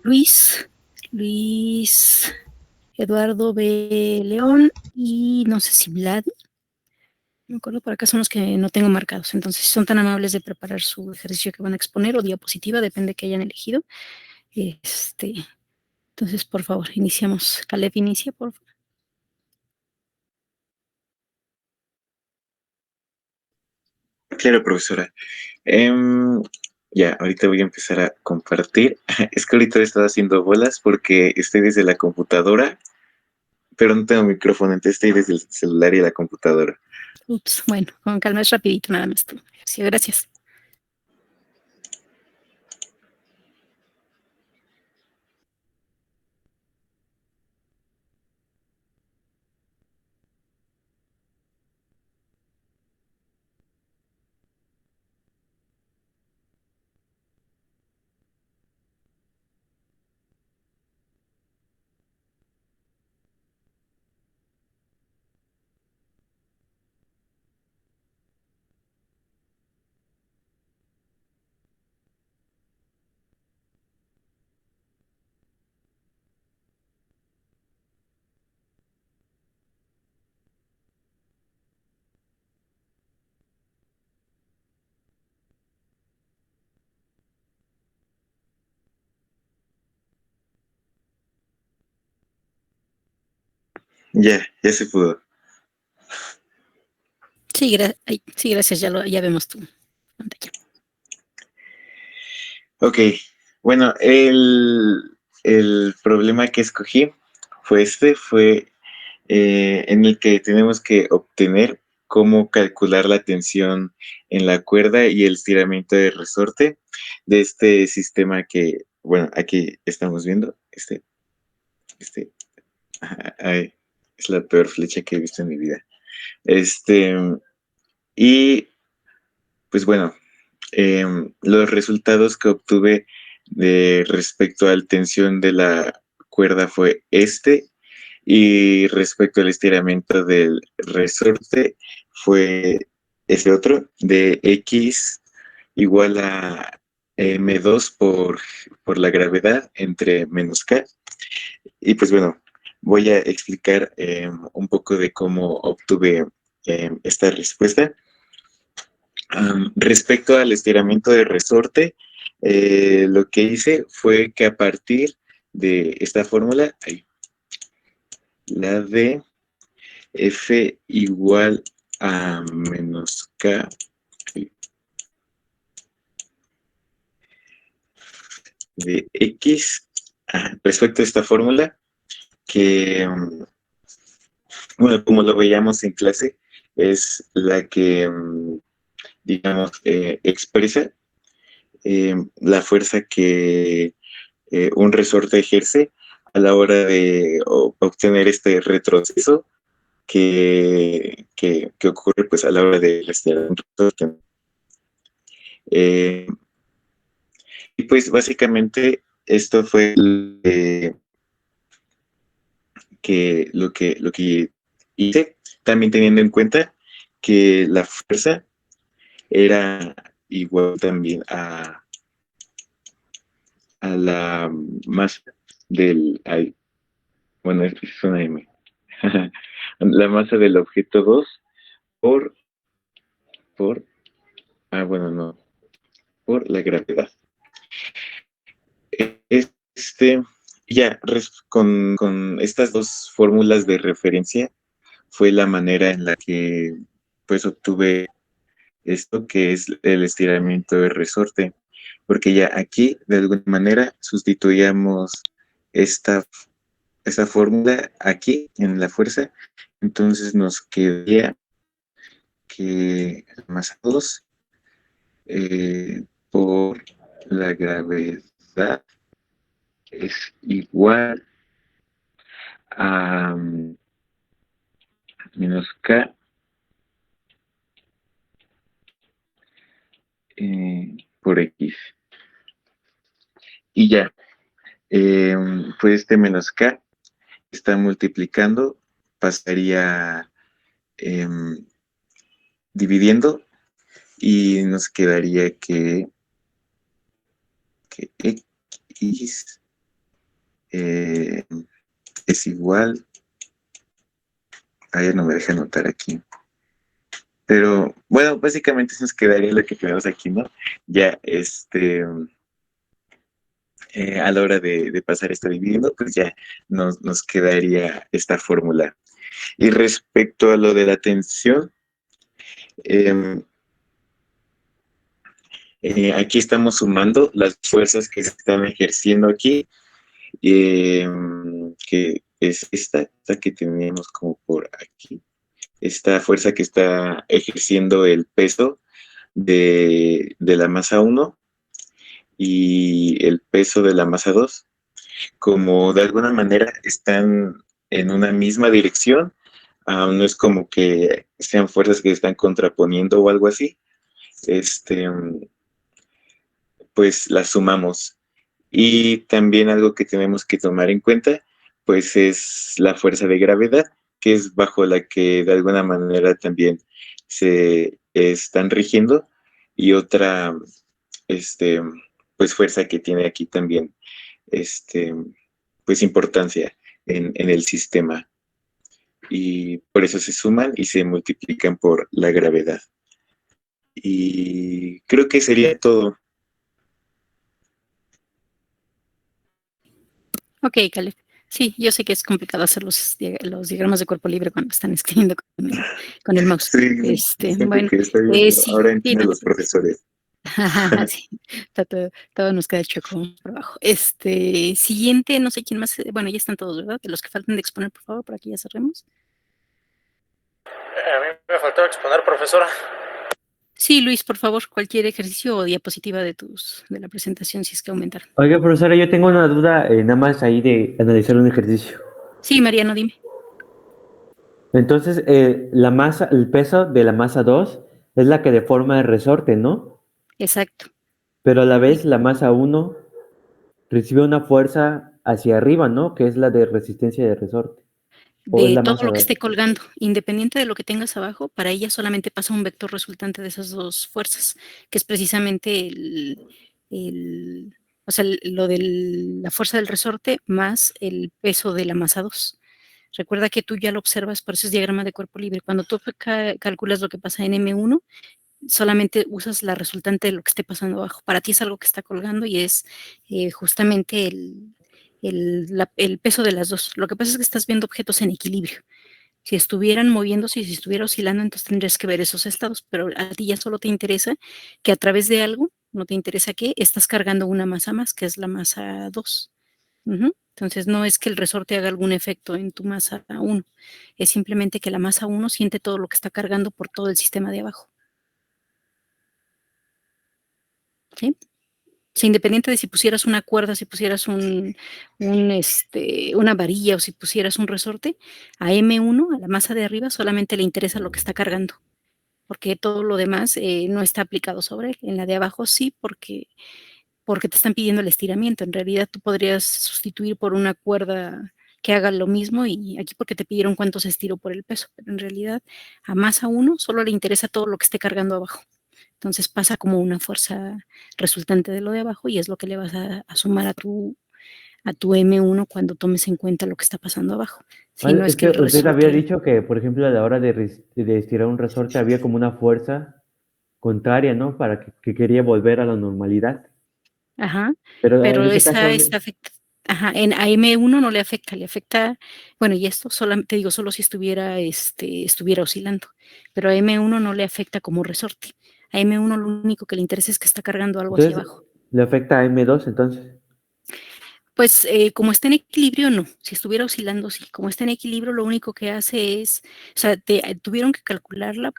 Luis, Luis Eduardo B. León y no sé si Vlad. No me acuerdo, por acá son los que no tengo marcados. Entonces, si son tan amables de preparar su ejercicio que van a exponer o diapositiva, depende que hayan elegido. Entonces, por favor, iniciamos. Caleb, inicia, por favor. Claro, profesora. Ya, ahorita voy a empezar a compartir. Es que ahorita he estado haciendo bolas porque estoy desde la computadora, pero no tengo micrófono, entonces estoy desde el celular y la computadora. Ups, bueno, con calma, es rapidito nada más. Sí, gracias. Ya se pudo. Sí, sí, gracias, ya vemos tu pantalla. Ok, bueno, el problema que escogí fue en el que tenemos que obtener cómo calcular la tensión en la cuerda y el estiramiento de resorte de este sistema que, bueno, aquí estamos viendo, este, ay, es la peor flecha que he visto en mi vida. Este, y pues bueno, los resultados que obtuve de respecto a la tensión de la cuerda fue y respecto al estiramiento del resorte fue ese otro, de X igual a M2 por la gravedad entre menos K. Y pues bueno, voy a explicar un poco de cómo obtuve esta respuesta. Respecto al estiramiento de resorte, lo que hice fue que a partir de esta fórmula, la de F igual a menos K de X, respecto a esta fórmula, que, bueno, como lo veíamos en clase, es la que, digamos, expresa la fuerza que un resorte ejerce a la hora de obtener este retroceso que ocurre pues a la hora de retirar un resorte. Y pues básicamente esto fue lo que hice, también teniendo en cuenta que la fuerza era igual también a la masa del, bueno, es una M, la masa del objeto 2 por, por, bueno, no, por la gravedad. Este, ya, con estas dos fórmulas de referencia fue la manera en la que pues obtuve esto que es el estiramiento de resorte, porque ya aquí de alguna manera sustituíamos esta, esta fórmula aquí en la fuerza, entonces nos quedaría que más 2 por la gravedad es igual a menos K por X. Y ya, pues este menos K está multiplicando, pasaría dividiendo y nos quedaría que X es igual, no me deja anotar aquí. Pero bueno, básicamente eso nos quedaría lo que tenemos aquí, ¿no? Ya, a la hora de pasar esto dividiendo, pues ya nos quedaría esta fórmula. Y respecto a lo de la tensión, eh, aquí estamos sumando las fuerzas que se están ejerciendo aquí, que es esta que tenemos como por aquí, esta fuerza que está ejerciendo el peso de la masa 1 y el peso de la masa 2, como de alguna manera están en una misma dirección, no es como que sean fuerzas que se están contraponiendo o algo así, pues las sumamos. Y también algo que tenemos que tomar en cuenta, pues es la fuerza de gravedad, que es bajo la que de alguna manera también se están rigiendo, y otra, pues fuerza que tiene aquí también, pues importancia en el sistema. Y por eso se suman y se multiplican por la gravedad. Y creo que sería todo. Ok, Caleb. Sí, yo sé que es complicado hacer los diagramas de cuerpo libre cuando están escribiendo con el mouse. Sí, siento Bueno, que está bien, pero sí, ahora sí, entiendo no a te los preocupes. profesores. Sí, todo nos queda chueco por abajo. Siguiente, no sé quién más. Bueno, ya están todos, ¿verdad? De los que faltan de exponer, por favor, para que ya cerremos. A mí me faltó exponer, profesora. Sí, Luis, por favor, cualquier ejercicio o diapositiva de la presentación, si es que aumentaron. Oiga, profesora, yo tengo una duda nada más ahí de analizar un ejercicio. Sí, Mariano, dime. Entonces, la masa, el peso de la masa 2 es la que deforma el resorte, ¿no? Exacto. Pero a la vez la masa 1 recibe una fuerza hacia arriba, ¿no? Que es la de resistencia de resorte. ¿O es De la todo masa lo que 2? esté colgando, independiente de lo que tengas abajo, para ella solamente pasa un vector resultante de esas dos fuerzas, que es precisamente o sea, lo de la fuerza del resorte más el peso de la masa 2. Recuerda que tú ya lo observas, por eso es diagrama de cuerpo libre. Cuando tú calculas lo que pasa en M1, solamente usas la resultante de lo que esté pasando abajo. Para ti es algo que está colgando y es justamente el peso de las dos. Lo que pasa es que estás viendo objetos en equilibrio. Si estuvieran moviéndose y si estuviera oscilando, entonces tendrías que ver esos estados, pero a ti ya solo te interesa que a través de algo, no te interesa qué, estás cargando una masa más, que es la masa 2. Entonces no es que el resorte haga algún efecto en tu masa 1, es simplemente que la masa 1 siente todo lo que está cargando por todo el sistema de abajo. ¿Sí? O sea, independiente de si pusieras una cuerda, si pusieras una varilla o si pusieras un resorte, a M1, a la masa de arriba, solamente le interesa lo que está cargando, porque todo lo demás no está aplicado sobre él. En la de abajo sí, porque te están pidiendo el estiramiento. En realidad tú podrías sustituir por una cuerda que haga lo mismo y aquí porque te pidieron cuánto se estiró por el peso, pero en realidad a masa 1 solo le interesa todo lo que esté cargando abajo. Entonces pasa como una fuerza resultante de lo de abajo y es lo que le vas a sumar a tu M1 cuando tomes en cuenta lo que está pasando abajo. Si no es Es que que el usted había resorte... dicho que, por ejemplo, a la hora de estirar un resorte había como una fuerza contraria, ¿no? Para que quería volver a la normalidad. Ajá, Pero en pero ese esa caso, está afectada. Ajá, a M1 no le afecta, bueno, y esto solamente digo, solo si estuviera oscilando, pero a M1 no le afecta como resorte. A M1 lo único que le interesa es que está cargando algo hacia entonces abajo. le afecta a M2, entonces. Pues como está en equilibrio, no. Si estuviera oscilando, sí. Como está en equilibrio, lo único que hace es, o sea, tuvieron que calcularla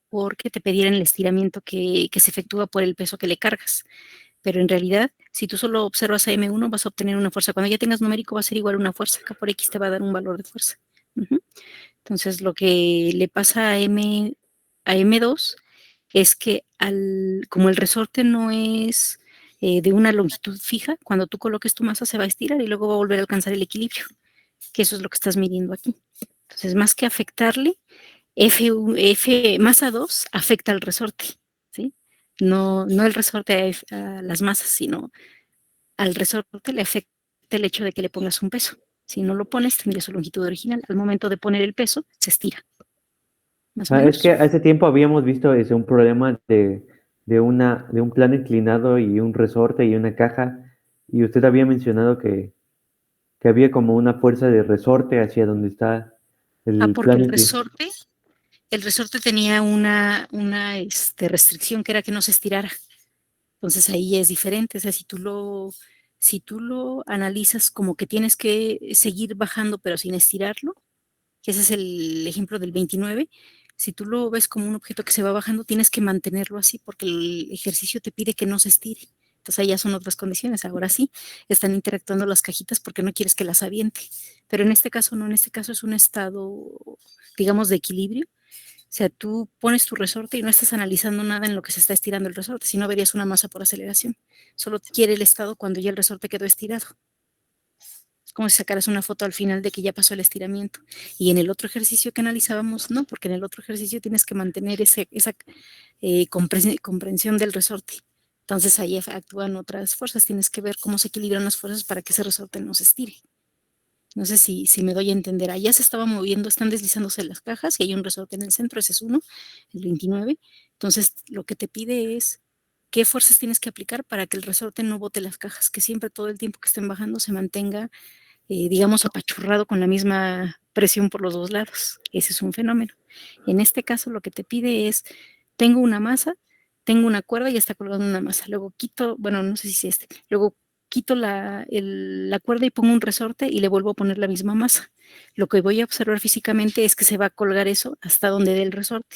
porque te pedieran el estiramiento que se efectúa por el peso que le cargas. Pero en realidad, si tú solo observas a M1, vas a obtener una fuerza. Cuando ya tengas numérico, va a ser igual una fuerza. K por X te va a dar un valor de fuerza. Entonces, lo que le pasa a M2 es que como el resorte no es de una longitud fija, cuando tú coloques tu masa se va a estirar y luego va a volver a alcanzar el equilibrio, que eso es lo que estás midiendo aquí. Entonces, más que afectarle, F masa 2 afecta al resorte, ¿sí? No el resorte a las masas, sino al resorte le afecta el hecho de que le pongas un peso. Si no lo pones, tendría su longitud original. Al momento de poner el peso, se estira. Más o Es que menos. hace tiempo habíamos visto un problema de un plano inclinado y un resorte y una caja, y usted había mencionado que había como una fuerza de resorte hacia donde está el Porque plano inclinado. el resorte tenía una restricción que era que no se estirara. Entonces ahí es diferente. O sea, si tú lo analizas como que tienes que seguir bajando pero sin estirarlo, que ese es el ejemplo del 29, si tú lo ves como un objeto que se va bajando, tienes que mantenerlo así porque el ejercicio te pide que no se estire. Entonces ahí ya son otras condiciones. Ahora sí, están interactuando las cajitas porque no quieres que las aviente. Pero en este caso no, en este caso es un estado, digamos, de equilibrio. O sea, tú pones tu resorte y no estás analizando nada en lo que se está estirando el resorte, si no verías una masa por aceleración. Solo quiere el estado cuando ya el resorte quedó estirado. Es como si sacaras una foto al final de que ya pasó el estiramiento. Y en el otro ejercicio que analizábamos, no, porque en el otro ejercicio tienes que mantener esa comprensión del resorte. Entonces ahí actúan otras fuerzas, tienes que ver cómo se equilibran las fuerzas para que ese resorte no se estire. No sé si me doy a entender. Allá se estaba moviendo, están deslizándose las cajas y hay un resorte en el centro, ese es uno, el 29. Entonces, lo que te pide es qué fuerzas tienes que aplicar para que el resorte no bote las cajas, que siempre todo el tiempo que estén bajando se mantenga, digamos, apachurrado con la misma presión por los dos lados. Ese es un fenómeno. En este caso, lo que te pide es, tengo una masa, tengo una cuerda y está colgando una masa. Luego quito, bueno, no sé si es luego quito la cuerda y pongo un resorte y le vuelvo a poner la misma masa. Lo que voy a observar físicamente es que se va a colgar eso hasta donde dé el resorte.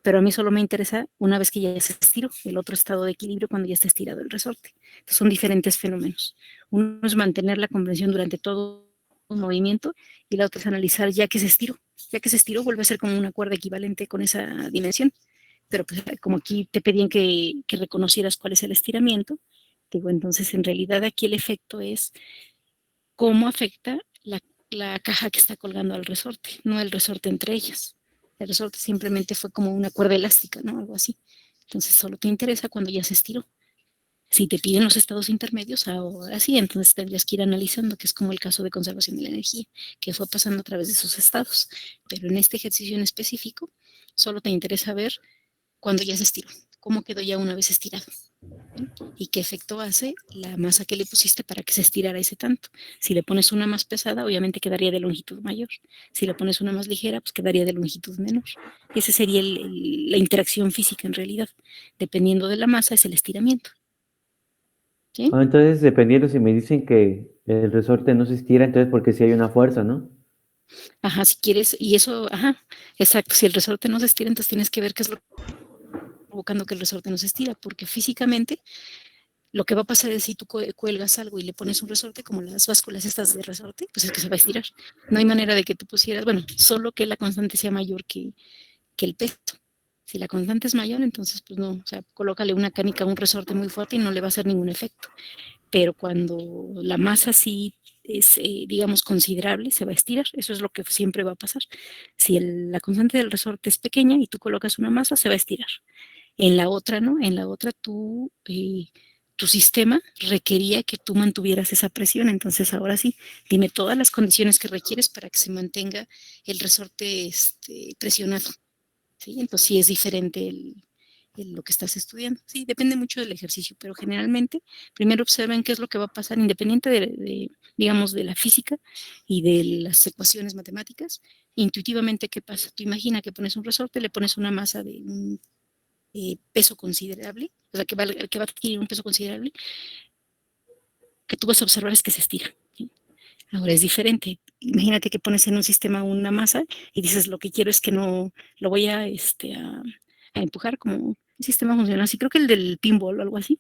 Pero a mí solo me interesa una vez que ya se estiró, el otro estado de equilibrio cuando ya está estirado el resorte. Entonces son diferentes fenómenos. Uno es mantener la comprensión durante todo un movimiento y la otra es analizar ya que se estiró. Ya que se estiró vuelve a ser como una cuerda equivalente con esa dimensión. Pero pues, como aquí te pedían que reconocieras cuál es el estiramiento, digo, entonces en realidad aquí el efecto es cómo afecta la caja que está colgando al resorte, no el resorte entre ellas. El resorte simplemente fue como una cuerda elástica, ¿no? Algo así. Entonces solo te interesa cuando ya se estiró. Si te piden los estados intermedios, ahora sí, entonces tendrías que ir analizando, que es como el caso de conservación de la energía, que fue pasando a través de esos estados. Pero en este ejercicio en específico, solo te interesa ver cuando ya se estiró, cómo quedó ya una vez estirado. ¿Sí? Y qué efecto hace la masa que le pusiste para que se estirara ese tanto. Si le pones una más pesada, obviamente quedaría de longitud mayor. Si le pones una más ligera, pues quedaría de longitud menor. Esa sería la interacción física en realidad. Dependiendo de la masa, es el estiramiento. ¿Sí? Entonces, dependiendo si me dicen que el resorte no se estira, entonces porque sí hay una fuerza, ¿no? Ajá, si quieres, y eso, ajá, exacto. Si el resorte no se estira, entonces tienes que ver qué es lo provocando que el resorte no se estira, porque físicamente lo que va a pasar es si tú cuelgas algo y le pones un resorte, como las básculas estas de resorte, pues es que se va a estirar. No hay manera de que tú pusieras, bueno, solo que la constante sea mayor que el peso. Si la constante es mayor, entonces pues no, o sea, colócale una canica, un resorte muy fuerte y no le va a hacer ningún efecto. Pero cuando la masa sí es, digamos, considerable, se va a estirar. Eso es lo que siempre va a pasar. Si la constante del resorte es pequeña y tú colocas una masa, se va a estirar. En la otra, ¿no? En la otra tu sistema requería que tú mantuvieras esa presión. Entonces, ahora sí, dime todas las condiciones que requieres para que se mantenga el resorte presionado. ¿Sí? Entonces, sí es diferente lo que estás estudiando. Sí, depende mucho del ejercicio, pero generalmente primero observen qué es lo que va a pasar independiente digamos, de la física y de las ecuaciones matemáticas. Intuitivamente, ¿qué pasa? Tú imagina que pones un resorte, le pones una masa de un peso considerable, o sea, que va a adquirir un peso considerable, que tú vas a observar es que se estira. ¿Sí? Ahora es diferente. Imagínate que pones en un sistema una masa y dices, lo que quiero es que no, lo voy a empujar como el sistema funciona así. Creo que el del pinball o algo así,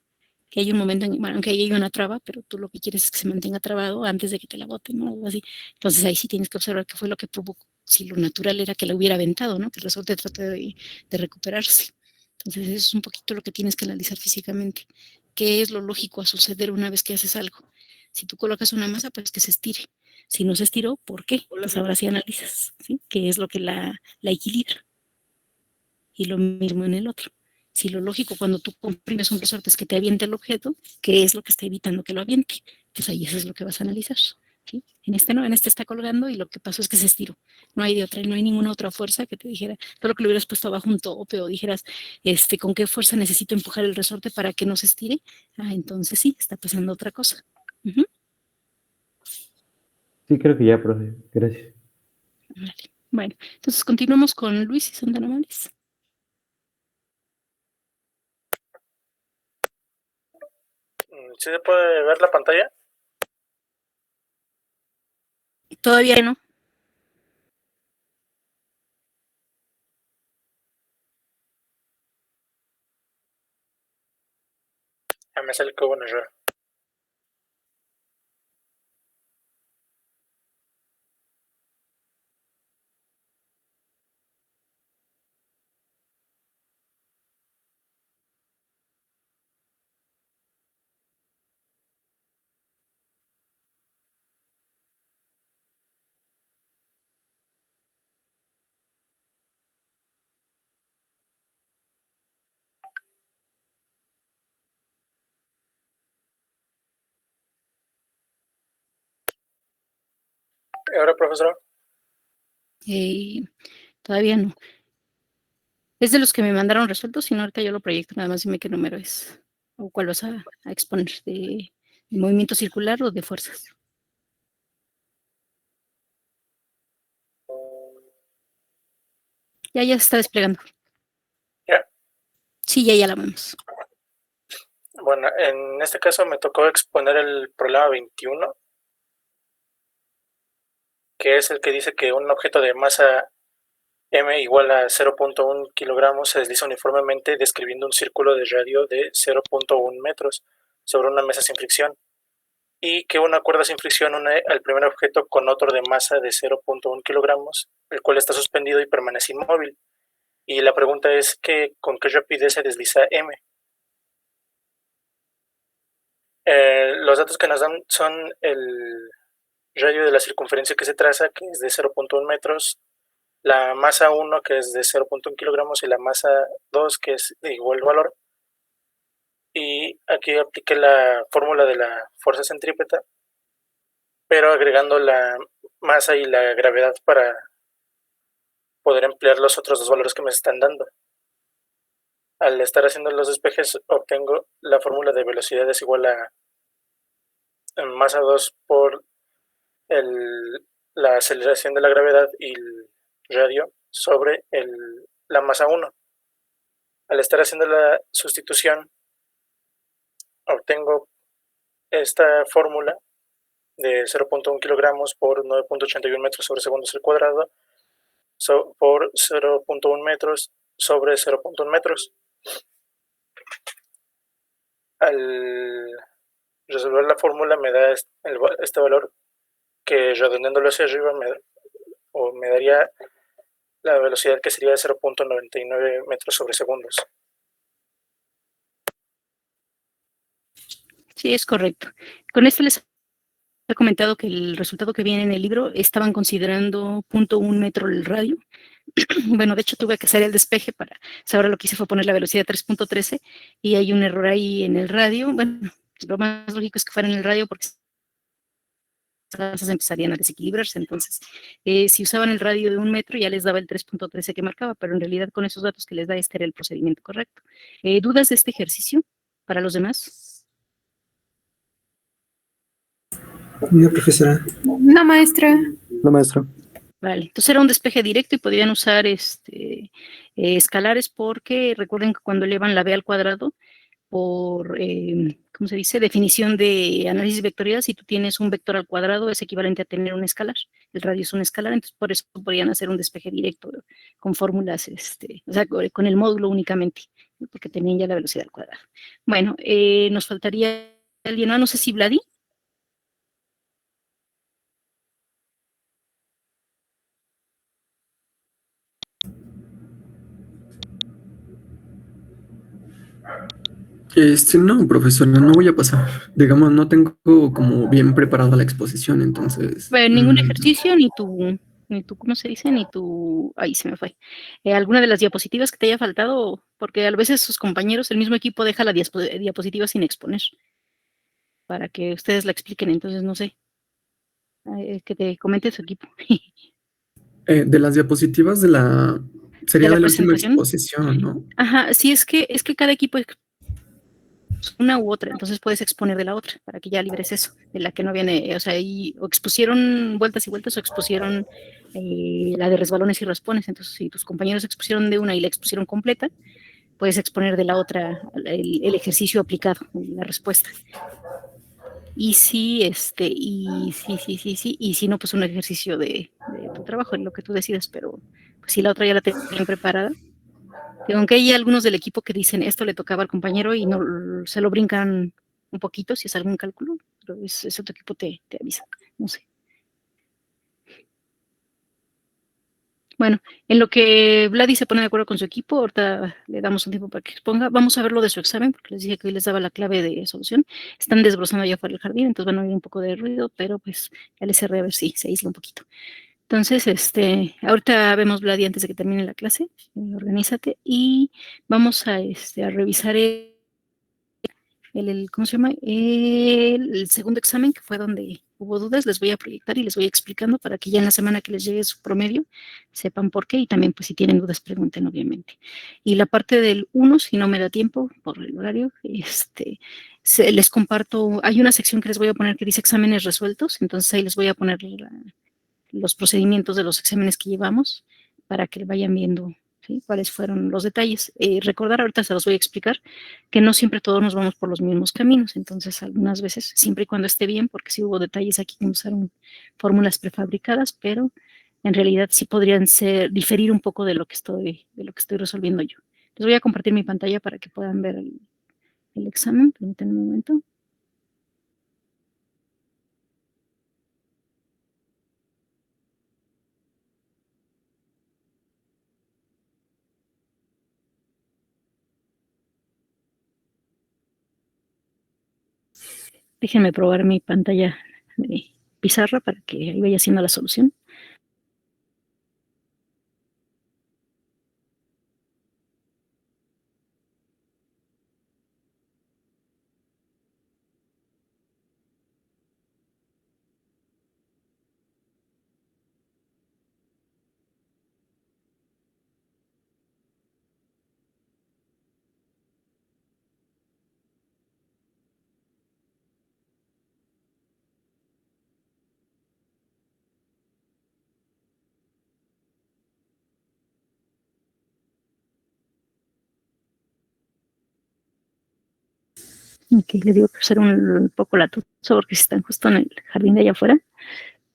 que hay un momento, bueno, aunque ahí hay una traba, pero tú lo que quieres es que se mantenga trabado antes de que te la boten, ¿no? Algo así. Entonces ahí sí tienes que observar qué fue lo que provocó. Si lo natural era que la hubiera aventado, ¿no? Que el resorte trate de recuperarse. Entonces eso es un poquito lo que tienes que analizar físicamente. ¿Qué es lo lógico a suceder una vez que haces algo? Si tú colocas una masa, pues que se estire. Si no se estiró, ¿por qué? Pues ahora sí analizas, ¿sí? ¿Qué es lo que la equilibra? Y lo mismo en el otro. Si lo lógico cuando tú comprimes un resorte es que te aviente el objeto, ¿qué es lo que está evitando que lo aviente? Pues ahí eso es lo que vas a analizar. ¿Sí? En este no, en este está colgando y lo que pasó es que se estiró. No hay de otra, no hay ninguna otra fuerza que te dijera, todo lo que le hubieras puesto abajo un tope o dijeras, ¿con qué fuerza necesito empujar el resorte para que no se estire? Entonces sí, está pasando otra cosa. Uh-huh. Sí, creo que ya, profe. Gracias. Vale. Bueno, entonces continuamos con Luis y son tan amables. ¿Sí se puede ver la pantalla? Todavía no. Ya me sale que hubo un error. ¿Y ahora, profesora? Todavía no. Es de los que me mandaron resueltos, sino ahorita yo lo proyecto, nada más dime qué número es. O cuál vas a exponer, de movimiento circular o de fuerzas. Ya se está desplegando. ¿Ya? Sí, ya la vemos. Bueno, en este caso me tocó exponer el problema 21, que es el que dice que un objeto de masa m igual a 0.1 kilogramos se desliza uniformemente describiendo un círculo de radio de 0.1 metros sobre una mesa sin fricción, y que una cuerda sin fricción une al primer objeto con otro de masa de 0.1 kilogramos, el cual está suspendido y permanece inmóvil. Y la pregunta es que ¿con qué rapidez se desliza m? Los datos que nos dan son el radio de la circunferencia que se traza, que es de 0.1 metros, la masa 1, que es de 0.1 kilogramos, y la masa 2, que es de igual valor. Y aquí apliqué la fórmula de la fuerza centrípeta, pero agregando la masa y la gravedad para poder emplear los otros dos valores que me están dando. Al estar haciendo los despejes, obtengo la fórmula de velocidad es igual a masa 2 por la aceleración de la gravedad y el radio sobre la masa 1. Al estar haciendo la sustitución, obtengo esta fórmula de 0.1 kilogramos por 9.81 metros sobre segundos al cuadrado por 0.1 metros sobre 0.1 metros. Al resolver la fórmula me da este valor que, redondeándolo hacia arriba, me daría la velocidad, que sería de 0.99 metros sobre segundos. Sí, es correcto. Con esto les he comentado que el resultado que viene en el libro estaban considerando 0.1 metro el radio. Bueno, de hecho tuve que hacer el despeje para, ahora lo que hice fue poner la velocidad 3.13 y hay un error ahí en el radio. Bueno, lo más lógico es que fuera en el radio porque las empezarían a desequilibrarse. Entonces, si usaban el radio de 1 metro ya les daba el 3.13 que marcaba, pero en realidad con esos datos que les da este era el procedimiento correcto. ¿Dudas de este ejercicio para los demás? No, profesora. No, maestra. No, maestro. Vale, entonces era un despeje directo y podían usar escalares porque recuerden que cuando elevan la b al cuadrado por, ¿cómo se dice? Definición de análisis vectorial, si tú tienes un vector al cuadrado es equivalente a tener un escalar. El radio es un escalar, entonces por eso podrían hacer un despeje directo con fórmulas, o sea, con el módulo únicamente, porque tenían ya la velocidad al cuadrado. Bueno, nos faltaría alguien, no sé si Vladi. No, profesora, no voy a pasar. Digamos, no tengo como bien preparada la exposición, entonces. Bueno, ningún ejercicio ni tu ni tu, ¿cómo se dice? Ni tu, ahí se me fue. ¿Alguna de las diapositivas que te haya faltado? Porque a veces sus compañeros, el mismo equipo deja la diapositiva sin exponer para que ustedes la expliquen, entonces no sé, que te comente su equipo. De las diapositivas de la... Sería ¿De la de la última presentación? exposición, ¿no? Ajá, sí, es que cada equipo es una u otra, entonces puedes exponer de la otra para que ya libres eso, de la que no viene, o sea, o expusieron vueltas y vueltas o expusieron la de resbalones y raspones, entonces si tus compañeros expusieron de una y la expusieron completa, puedes exponer de la otra el ejercicio aplicado, la respuesta. Y sí, y si no, pues un ejercicio de tu trabajo, lo que tú decidas, pero pues si la otra ya la tenían preparada. Aunque hay algunos del equipo que dicen esto le tocaba al compañero y no se lo brincan un poquito si es algún cálculo, pero ese otro equipo te avisa, no sé. Bueno, en lo que Vladi se pone de acuerdo con su equipo, ahorita le damos un tiempo para que exponga. Vamos a ver lo de su examen, porque les dije que hoy les daba la clave de solución. Están desbrozando allá afuera del jardín, entonces van a oír un poco de ruido, pero pues ya les cerré a ver si se aísla un poquito. Entonces, ahorita vemos Vladi antes de que termine la clase. Organízate y vamos a revisar ¿cómo se llama? El segundo examen, que fue donde hubo dudas, les voy a proyectar y les voy explicando para que ya en la semana que les llegue su promedio sepan por qué y también pues si tienen dudas pregunten obviamente. Y la parte del 1, si no me da tiempo por el horario, les comparto, hay una sección que les voy a poner que dice exámenes resueltos, entonces ahí les voy a poner los procedimientos de los exámenes que llevamos para que vayan viendo, ¿sí?, cuáles fueron los detalles. Recordar, ahorita se los voy a explicar, que no siempre todos nos vamos por los mismos caminos, entonces algunas veces, siempre y cuando esté bien, porque sí hubo detalles aquí que usaron fórmulas prefabricadas, pero en realidad sí podrían diferir un poco de lo que estoy resolviendo yo. Les voy a compartir mi pantalla para que puedan ver el examen. Permítanme un momento. Déjenme probar mi pantalla de pizarra para que ahí vaya haciendo la solución. Ok, le digo que usar un poco la tusa porque si están justo en el jardín de allá afuera,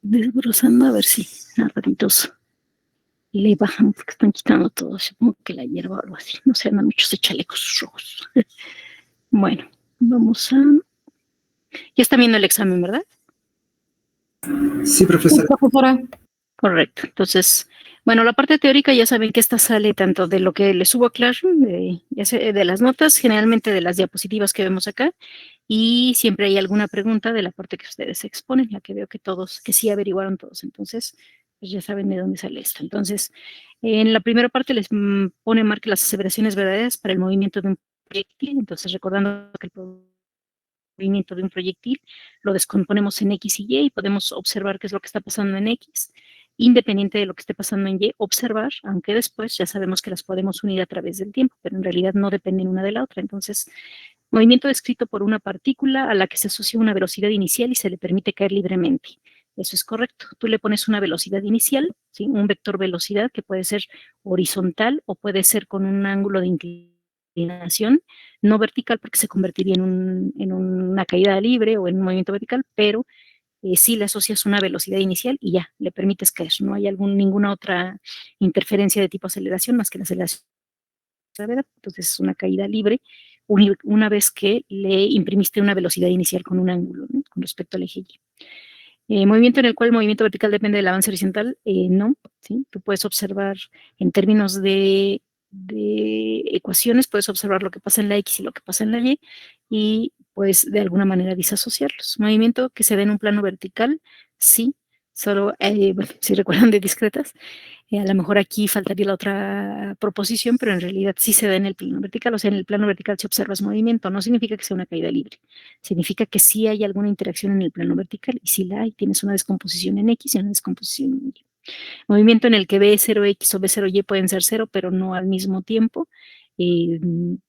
desbrozando a ver si a ratitos le bajan porque están quitando todo, supongo que la hierba o algo así, no se andan muchos de chalecos rojos. Bueno, vamos a... Ya están viendo el examen, ¿verdad? Sí, profesora. Correcto. Entonces, bueno, la parte teórica ya saben que esta sale tanto de lo que les subo a Classroom, ya sea de las notas, generalmente de las diapositivas que vemos acá, y siempre hay alguna pregunta de la parte que ustedes exponen, la que veo que sí averiguaron todos. Entonces, pues ya saben de dónde sale esto. Entonces, en la primera parte les pone marque las aseveraciones verdaderas para el movimiento de un proyectil. Entonces, recordando que el movimiento de un proyectil lo descomponemos en X y Y y podemos observar qué es lo que está pasando en X, independiente de lo que esté pasando en Y, observar, aunque después ya sabemos que las podemos unir a través del tiempo, pero en realidad no dependen una de la otra. Entonces, movimiento descrito por una partícula a la que se asocia una velocidad inicial y se le permite caer libremente. Eso es correcto. Tú le pones una velocidad inicial, ¿sí?, un vector velocidad que puede ser horizontal o puede ser con un ángulo de inclinación, no vertical porque se convertiría en una caída libre o en un movimiento vertical, pero sí le asocias una velocidad inicial y ya, le permites caer. No hay ninguna otra interferencia de tipo aceleración más que la aceleración de gravedad. Entonces es una caída libre una vez que le imprimiste una velocidad inicial con un ángulo, ¿no?, con respecto al eje Y. Movimiento en el cual el movimiento vertical depende del avance horizontal, no, ¿sí? Tú puedes observar en términos de ecuaciones, puedes observar lo que pasa en la X y lo que pasa en la y puedes de alguna manera disasociarlos. Movimiento que se da en un plano vertical, sí, Solo, bueno, si recuerdan de discretas, a lo mejor aquí faltaría la otra proposición, pero en realidad sí se da en el plano vertical. O sea, en el plano vertical si observas movimiento, no significa que sea una caída libre. Significa que sí hay alguna interacción en el plano vertical, y si la hay, tienes una descomposición en X y una descomposición en Y. Movimiento en el que B0X o B0Y pueden ser cero, pero no al mismo tiempo.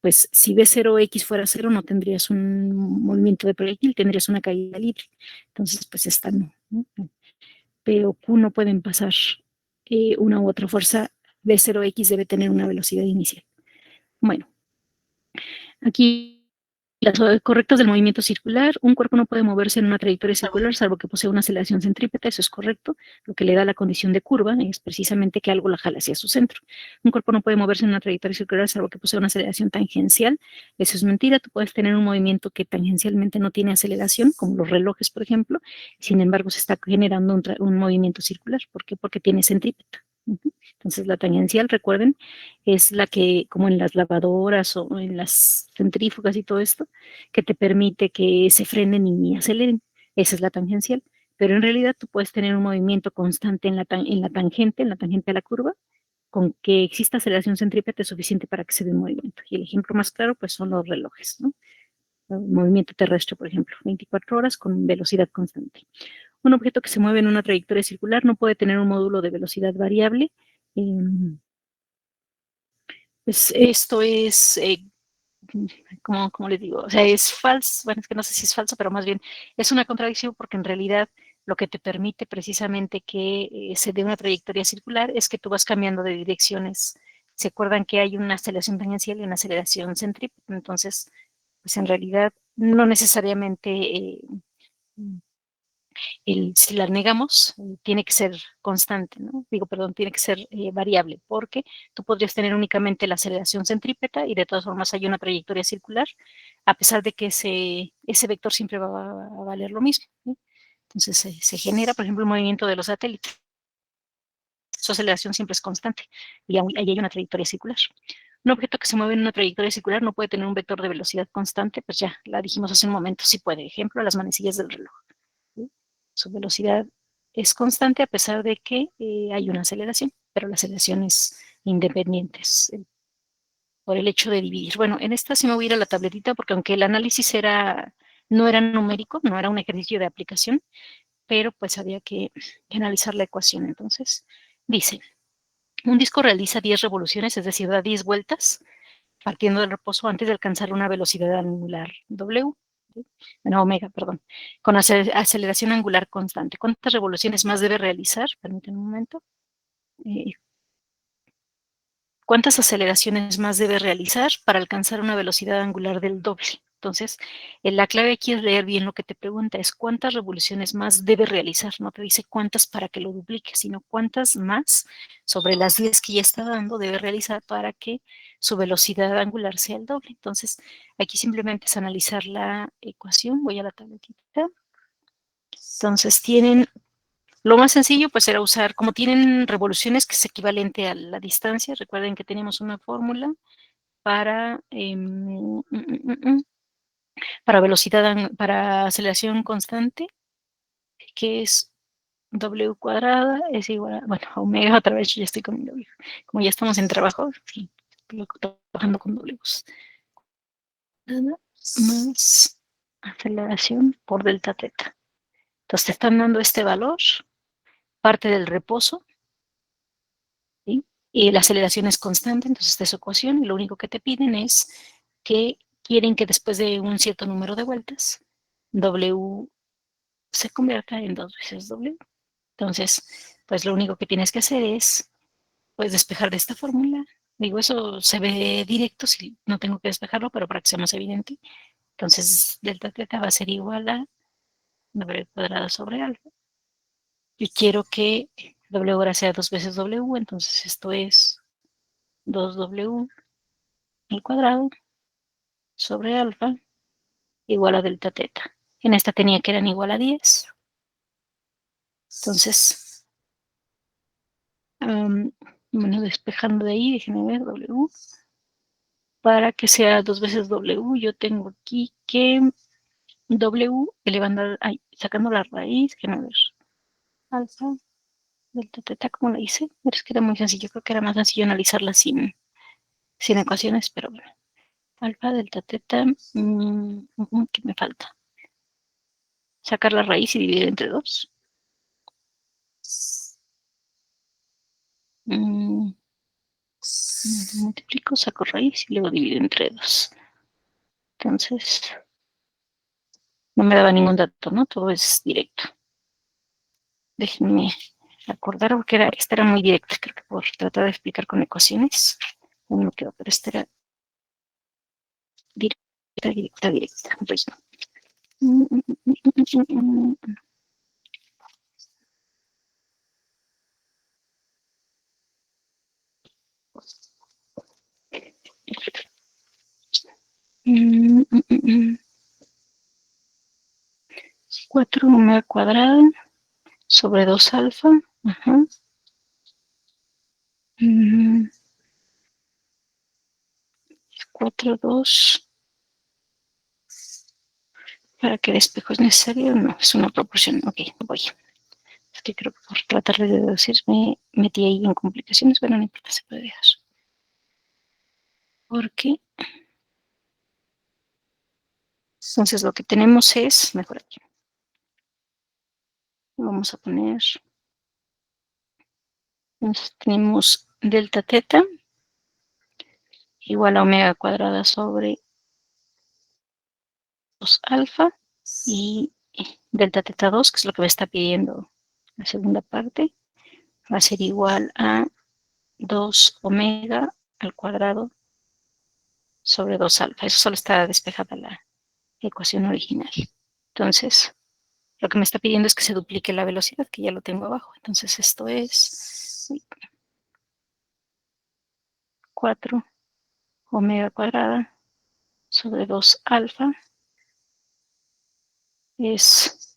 Pues si B0X fuera cero, no tendrías un movimiento de proyectil, tendrías una caída libre. Entonces, pues esta no, ¿no? P o Q no pueden pasar una u otra fuerza. B0X debe tener una velocidad inicial. Bueno, aquí las correctas del movimiento circular. Un cuerpo no puede moverse en una trayectoria circular salvo que posea una aceleración centrípeta, eso es correcto. Lo que le da la condición de curva es precisamente que algo la jala hacia su centro. Un cuerpo no puede moverse en una trayectoria circular salvo que posea una aceleración tangencial, eso es mentira. Tú puedes tener un movimiento que tangencialmente no tiene aceleración, como los relojes, por ejemplo, sin embargo se está generando un movimiento circular. ¿Por qué? Porque tiene centrípeta. Entonces la tangencial, recuerden, es la que, como en las lavadoras o en las centrífugas y todo esto, que te permite que se frenen y aceleren. Esa es la tangencial. Pero en realidad tú puedes tener un movimiento constante en la tangente a la curva, con que exista aceleración centrípeta es suficiente para que se dé un movimiento. Y el ejemplo más claro, pues, son los relojes, ¿no? El movimiento terrestre, por ejemplo, 24 horas con velocidad constante. Un objeto que se mueve en una trayectoria circular no puede tener un módulo de velocidad variable. Pues esto es, como les digo, o sea, es falso, bueno, es que no sé si es falso, pero más bien es una contradicción porque en realidad lo que te permite precisamente que se dé una trayectoria circular es que tú vas cambiando de direcciones. ¿Se acuerdan que hay una aceleración tangencial y una aceleración centrípeta? Entonces, pues en realidad no necesariamente si la negamos, tiene que ser constante, ¿no? Tiene que ser variable, porque tú podrías tener únicamente la aceleración centrípeta y de todas formas hay una trayectoria circular, a pesar de que ese vector siempre va a valer lo mismo, ¿sí? Entonces se genera, por ejemplo, el movimiento de los satélites. Su aceleración siempre es constante y ahí hay una trayectoria circular. Un objeto que se mueve en una trayectoria circular no puede tener un vector de velocidad constante, pues ya la dijimos hace un momento, sí puede. Ejemplo, las manecillas del reloj. ¿Sí? Su velocidad es constante a pesar de que hay una aceleración, pero la aceleración es independiente por el hecho de dividir. Bueno, en esta sí me voy a ir a la tabletita porque aunque el análisis no era numérico, no era un ejercicio de aplicación, pero pues había que analizar la ecuación. Entonces, dice, un disco realiza 10 revoluciones, es decir, da 10 vueltas, partiendo del reposo antes de alcanzar una velocidad angular W. Bueno, omega, perdón, con aceleración angular constante. ¿Cuántas revoluciones más debe realizar? Permítanme un momento. ¿Cuántas aceleraciones más debe realizar para alcanzar una velocidad angular del doble? Entonces, la clave aquí es leer bien lo que te pregunta, es cuántas revoluciones más debe realizar. No te dice cuántas para que lo duplique, sino cuántas más sobre las 10 que ya está dando debe realizar para que su velocidad angular sea el doble. Entonces, aquí simplemente es analizar la ecuación. Voy a la tabletita. Entonces, lo más sencillo pues era usar, como tienen revoluciones que es equivalente a la distancia, recuerden que tenemos una fórmula para, para aceleración constante, que es W cuadrada es igual a, bueno, a omega, otra vez ya estoy con W. Como ya estamos en trabajo, sí, estoy trabajando con W. Nada más aceleración por delta teta. Entonces te están dando este valor, parte del reposo, ¿sí? Y la aceleración es constante, entonces esta es su ecuación, y lo único que te piden es que quieren que después de un cierto número de vueltas, W se convierta en 2 veces W. Entonces, pues lo único que tienes que hacer es, pues, despejar de esta fórmula. Digo, eso se ve directo, si no tengo que despejarlo, pero para que sea más evidente. Entonces, delta teta va a ser igual a W cuadrado sobre alfa. Yo quiero que W ahora sea 2 veces W, entonces esto es 2W al cuadrado sobre alfa igual a delta teta. En esta tenía que eran igual a 10. Entonces, bueno, despejando de ahí, déjenme ver, W. Para que sea 2 veces W, yo tengo aquí que W elevando, sacando la raíz, déjenme ver. alfa, delta, teta, ¿cómo la hice? Pero es que era muy sencillo, creo que era más sencillo analizarla sin ecuaciones, pero bueno. Alfa, delta, teta, ¿qué me falta? Sacar la raíz y dividir entre 2. Multiplico, saco raíz y luego divido entre 2. Entonces, no me daba ningún dato, ¿no? Todo es directo. Déjenme acordar porque esta era muy directa. Creo que por tratar de explicar con ecuaciones no me quedó, pero esta era directa. Pues, Cuatro omega cuadrada sobre 2 alfa. Ajá. 4, 2. ¿Para qué despejo es necesario? No, es una proporción. Ok, voy. Es que creo que por tratar de deducir me metí ahí en complicaciones. Bueno, no importa, se puede dejar. Porque entonces lo que tenemos es, mejor aquí. Vamos a poner, entonces tenemos delta teta igual a omega cuadrada sobre 2 alfa y delta teta 2, que es lo que me está pidiendo la segunda parte, va a ser igual a 2 omega al cuadrado sobre 2 alfa. Eso solo está despejada la ecuación original. Entonces, lo que me está pidiendo es que se duplique la velocidad, que ya lo tengo abajo. Entonces, esto es 4 omega cuadrada sobre 2 alfa es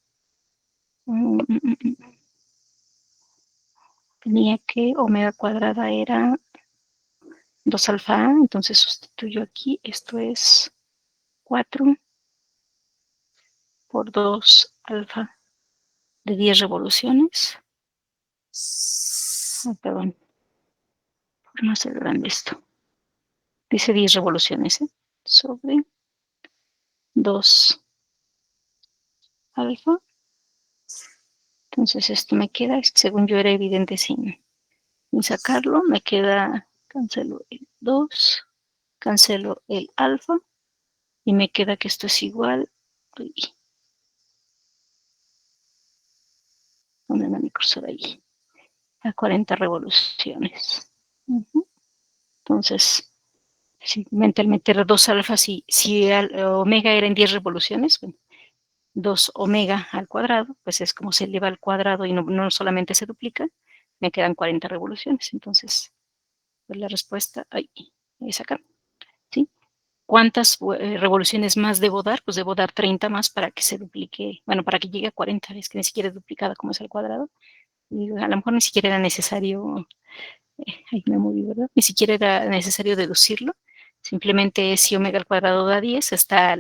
tenía que omega cuadrada era 2 alfa A, entonces sustituyo aquí, esto es 4 por 2 alfa de 10 revoluciones. Perdón, por no hacer grande esto. Dice 10 revoluciones, sobre 2 alfa. Entonces esto me queda, según yo era evidente sin sacarlo, me queda, cancelo el 2, cancelo el alfa, y me queda que esto es igual, ¿dónde va mi cursor ahí? A 40 revoluciones. Entonces, simplemente al meter 2 alfas, si omega era en 10 revoluciones, bueno, 2 omega al cuadrado, pues es como se eleva al cuadrado y no solamente se duplica, me quedan 40 revoluciones. Entonces, pues la respuesta, es acá, ¿sí? ¿Cuántas revoluciones más debo dar? Pues debo dar 30 más para que se duplique, bueno, para que llegue a 40, es que ni siquiera es duplicada como es al cuadrado. Y a lo mejor ni siquiera era necesario, ahí me moví, ¿verdad? Ni siquiera era necesario deducirlo. Simplemente si omega al cuadrado da 10, está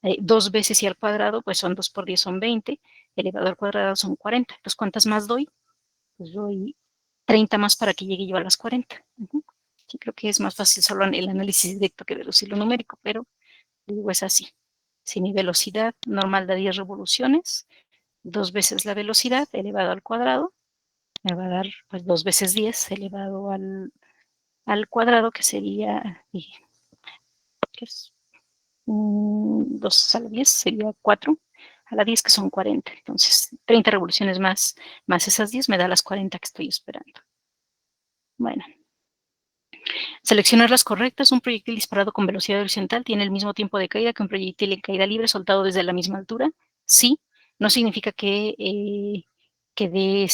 2 veces y al cuadrado, pues son 2 por 10 son 20, elevado al cuadrado son 40. Entonces, ¿cuántas más doy? Pues doy 30 más para que llegue yo a las 40. Sí, creo que es más fácil solo el análisis directo que deducir lo numérico, pero digo, es así. Si mi velocidad normal da 10 revoluciones, 2 veces la velocidad elevado al cuadrado, me va a dar pues 2 veces 10 elevado al cuadrado, que sería, ¿qué es? 2 a la 10 sería 4 a la 10, que son 40. Entonces, 30 revoluciones más esas 10 me da las 40 que estoy esperando. Bueno. Seleccionar las correctas. Un proyectil disparado con velocidad horizontal tiene el mismo tiempo de caída que un proyectil en caída libre soltado desde la misma altura. Sí, no significa que dé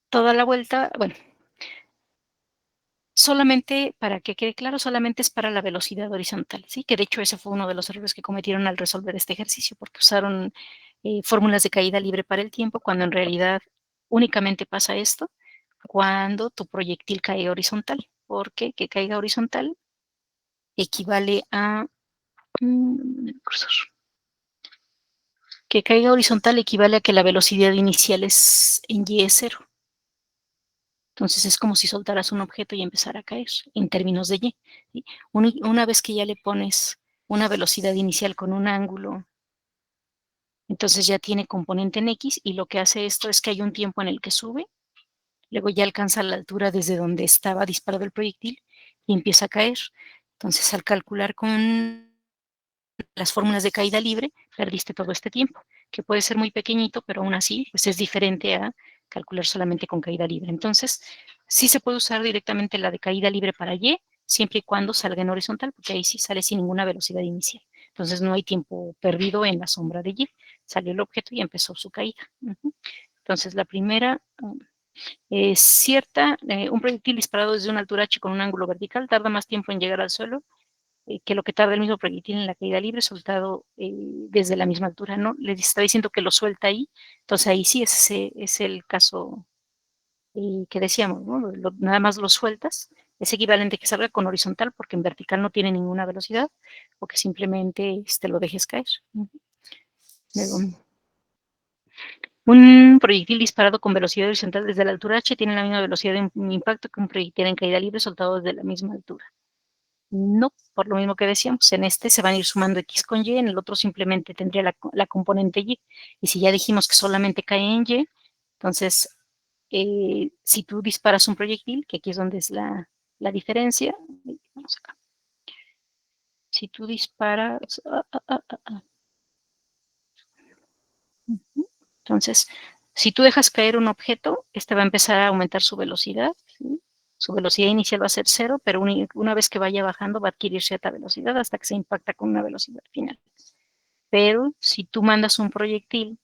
toda la vuelta. Bueno, solamente, para que quede claro, solamente es para la velocidad horizontal, ¿sí? Que de hecho ese fue uno de los errores que cometieron al resolver este ejercicio, porque usaron fórmulas de caída libre para el tiempo, cuando en realidad únicamente pasa esto cuando tu proyectil cae horizontal, porque que caiga horizontal equivale a Que caiga horizontal equivale a que la velocidad inicial en y es 0. Entonces es como si soltaras un objeto y empezara a caer en términos de y. ¿Sí? Una vez que ya le pones una velocidad inicial con un ángulo, entonces ya tiene componente en x, y lo que hace esto es que hay un tiempo en el que sube, luego ya alcanza la altura desde donde estaba disparado el proyectil y empieza a caer. Entonces, al calcular con las fórmulas de caída libre, perdiste todo este tiempo, que puede ser muy pequeñito, pero aún así pues es diferente a calcular solamente con caída libre. Entonces, sí se puede usar directamente la de caída libre para y, siempre y cuando salga en horizontal, porque ahí sí sale sin ninguna velocidad inicial. Entonces, no hay tiempo perdido en la sombra de y. Salió el objeto y empezó su caída. Entonces, la primera es cierta. Un proyectil disparado desde una altura h con un ángulo vertical tarda más tiempo en llegar al suelo que lo que tarda el mismo proyectil en la caída libre soltado desde la misma altura, ¿no? Les está diciendo que lo suelta ahí, entonces ahí sí ese es el caso que decíamos, ¿no? Nada más lo sueltas, es equivalente que salga con horizontal porque en vertical no tiene ninguna velocidad, o que simplemente lo dejes caer. Luego, un proyectil disparado con velocidad horizontal desde la altura h tiene la misma velocidad de impacto que un proyectil en caída libre soltado desde la misma altura. No, por lo mismo que decíamos, en este se van a ir sumando x con y, en el otro simplemente tendría la componente y. Y si ya dijimos que solamente cae en y, entonces, si tú disparas un proyectil, que aquí es donde es la diferencia, vamos acá. Si tú disparas, entonces, si tú dejas caer un objeto, este va a empezar a aumentar su velocidad, ¿sí? Su velocidad inicial va a ser 0, pero una vez que vaya bajando va a adquirir cierta velocidad hasta que se impacta con una velocidad final. Pero si tú mandas un proyectil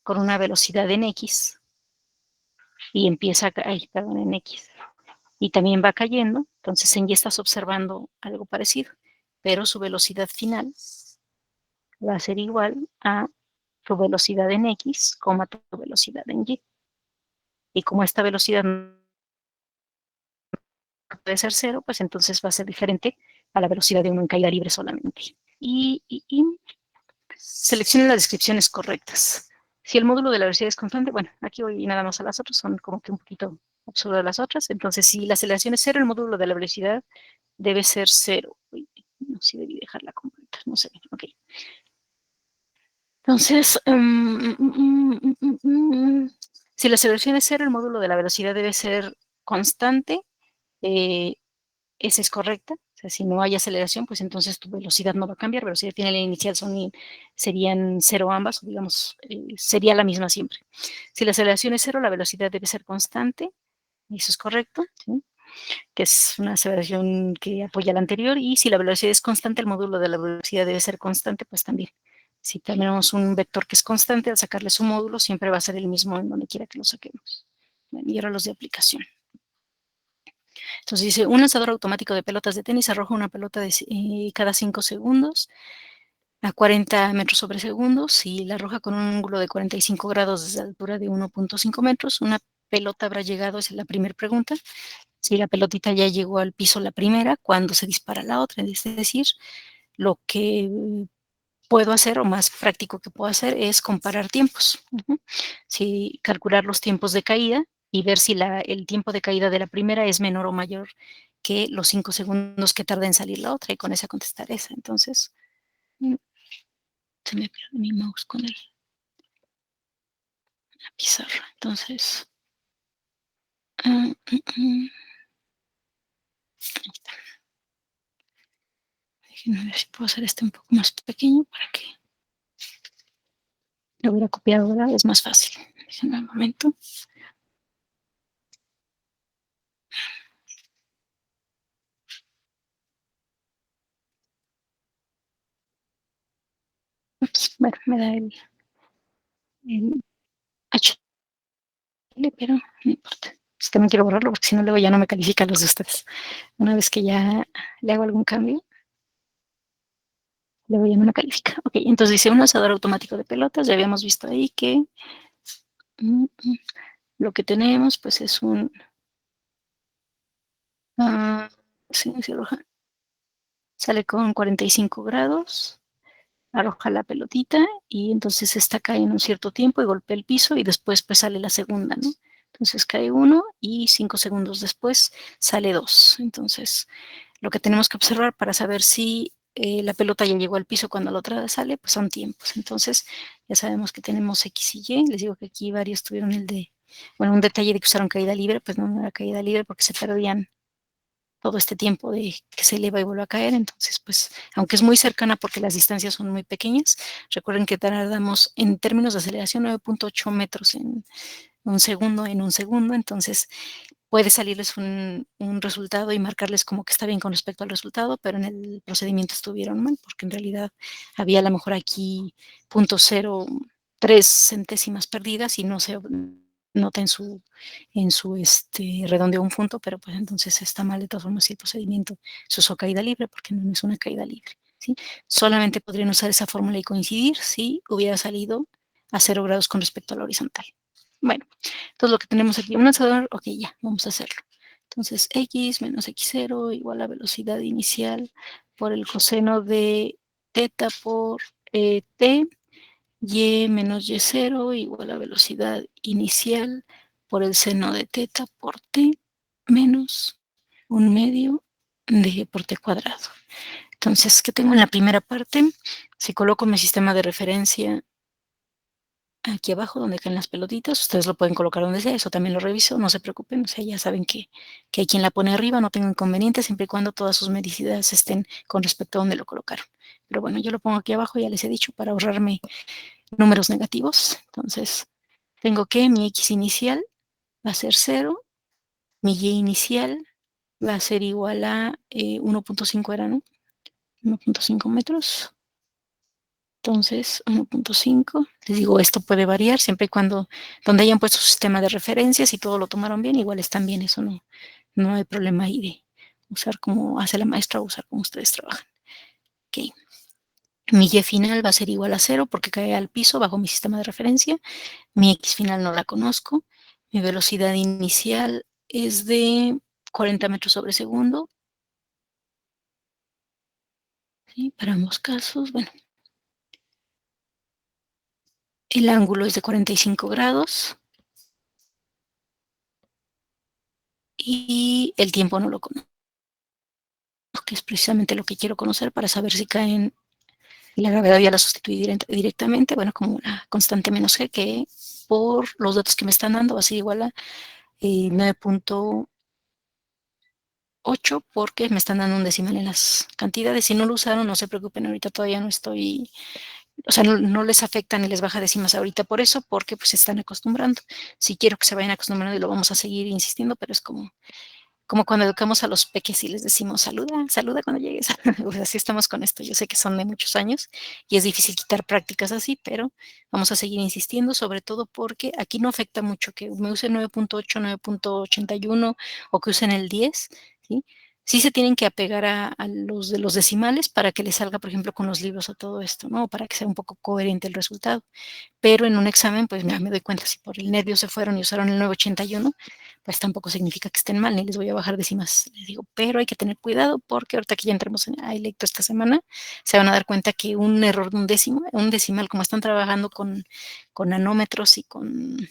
con una velocidad en x y empieza en x y también va cayendo, entonces en y estás observando algo parecido, pero su velocidad final va a ser igual a tu velocidad en x, tu velocidad en y. Y como esta velocidad no puede ser 0, pues entonces va a ser diferente a la velocidad de uno en caída libre solamente. Y seleccione las descripciones correctas. Si el módulo de la velocidad es constante, bueno, aquí voy nada más a las otras, son como que un poquito absurdas las otras. Entonces, si la aceleración es 0, el módulo de la velocidad debe ser 0. Uy, no, si debí dejarla completa, no sé, ok. Entonces, si la aceleración es 0, el módulo de la velocidad debe ser constante. Esa es correcta. O sea, si no hay aceleración, pues entonces tu velocidad no va a cambiar. Velocidad final e inicial serían 0 ambas, o digamos, sería la misma siempre. Si la aceleración es 0, la velocidad debe ser constante. Eso es correcto, ¿sí? Que es una aceleración que apoya la anterior. Y si la velocidad es constante, el módulo de la velocidad debe ser constante, pues también. Si tenemos un vector que es constante, al sacarle su módulo, siempre va a ser el mismo en donde quiera que lo saquemos. Bueno, y ahora los de aplicación. Entonces dice, un lanzador automático de pelotas de tenis arroja una pelota cada 5 segundos a 40 metros sobre segundo. Si la arroja con un ángulo de 45 grados desde la altura de 1.5 metros, una pelota habrá llegado, esa es la primera pregunta. Si la pelotita ya llegó al piso la primera, ¿cuándo se dispara la otra? Es decir, lo que puedo hacer, o más práctico que puedo hacer, es comparar tiempos. Si calcular los tiempos de caída y ver si el tiempo de caída de la primera es menor o mayor que los 5 segundos que tarda en salir la otra, y con esa contestar esa. Entonces, se me pierde mi mouse con la pizarra. Entonces, ahí está. Déjenme ver si puedo hacer este un poco más pequeño para que lo hubiera copiado, ¿verdad? Es más fácil. Déjenme un momento. Ups, bueno, me da el H, pero no importa. Pues también quiero borrarlo porque si no luego ya no me califican los de ustedes. Una vez que ya le hago algún cambio, luego ya no me califica. Ok, entonces dice un lanzador automático de pelotas. Ya habíamos visto ahí que lo que tenemos pues es un sí, roja. Sale con 45 grados. arroja la pelotita y entonces esta cae en un cierto tiempo y golpea el piso y después pues sale la segunda, ¿no? Entonces cae 1 y 5 segundos después sale 2. Entonces lo que tenemos que observar para saber si la pelota ya llegó al piso cuando la otra sale, pues son tiempos. Entonces ya sabemos que tenemos X y Y. Les digo que aquí varios tuvieron un detalle de que usaron caída libre, pues no era caída libre porque se perdían todo este tiempo de que se eleva y vuelve a caer. Entonces, pues, aunque es muy cercana porque las distancias son muy pequeñas, recuerden que tardamos en términos de aceleración 9.8 metros en un segundo, entonces puede salirles un resultado y marcarles como que está bien con respecto al resultado, pero en el procedimiento estuvieron mal, porque en realidad había a lo mejor aquí 0.03 centésimas perdidas y no se nota en su redondeo un punto, pero pues entonces está mal de todas formas si el procedimiento se usó caída libre, porque no es una caída libre, ¿sí? Solamente podrían usar esa fórmula y coincidir si hubiera salido a 0 grados con respecto a la horizontal. Bueno, entonces lo que tenemos aquí, un lanzador, ok, ya, vamos a hacerlo. Entonces, x menos x0 igual a velocidad inicial por el coseno de teta por t, y menos y0 igual a velocidad inicial por el seno de teta por t menos 1/2 de por t cuadrado. Entonces, ¿qué tengo en la primera parte? Si coloco mi sistema de referencia aquí abajo donde caen las pelotitas, ustedes lo pueden colocar donde sea, eso también lo reviso, no se preocupen, o sea, ya saben que hay quien la pone arriba, no tengo inconveniente, siempre y cuando todas sus medidas estén con respecto a donde lo colocaron. Pero bueno, yo lo pongo aquí abajo, ya les he dicho, para ahorrarme números negativos. Entonces, tengo que mi x inicial va a ser 0, mi y inicial va a ser igual a 1.5 era, ¿no? 1.5 metros. Entonces, 1.5, les digo, esto puede variar siempre y cuando, donde hayan puesto su sistema de referencias y todo lo tomaron bien, igual están bien, eso no hay problema ahí de usar como hace la maestra o usar como ustedes trabajan. Ok. Mi y final va a ser igual a 0 porque cae al piso bajo mi sistema de referencia. Mi x final no la conozco. Mi velocidad inicial es de 40 metros sobre segundo. ¿Sí? Para ambos casos, bueno. El ángulo es de 45 grados. Y el tiempo no lo conozco, que es precisamente lo que quiero conocer para saber si caen, y la gravedad ya la sustituí directamente, bueno, como la constante menos g, que por los datos que me están dando va a ser igual a 9.8, porque me están dando un decimal en las cantidades. Si no lo usaron, no se preocupen, ahorita todavía no estoy, o sea, no les afecta ni les baja décimas ahorita por eso, porque pues se están acostumbrando. Si quiero que se vayan acostumbrando y lo vamos a seguir insistiendo, pero es como cuando educamos a los peques y les decimos, saluda cuando llegues. Pues así estamos con esto. Yo sé que son de muchos años y es difícil quitar prácticas así, pero vamos a seguir insistiendo, sobre todo porque aquí no afecta mucho que me usen 9.8, 9.81 o que usen el 10, ¿sí? Sí se tienen que apegar a los de los decimales para que les salga, por ejemplo, con los libros o todo esto, ¿no? Para que sea un poco coherente el resultado. Pero en un examen, pues ya me doy cuenta, si por el nervio se fueron y usaron el 981, pues tampoco significa que estén mal, ni les voy a bajar décimas, les digo, pero hay que tener cuidado porque ahorita que ya entremos a electro esta semana, se van a dar cuenta que un error de un décimo, un decimal, como están trabajando con nanómetros y con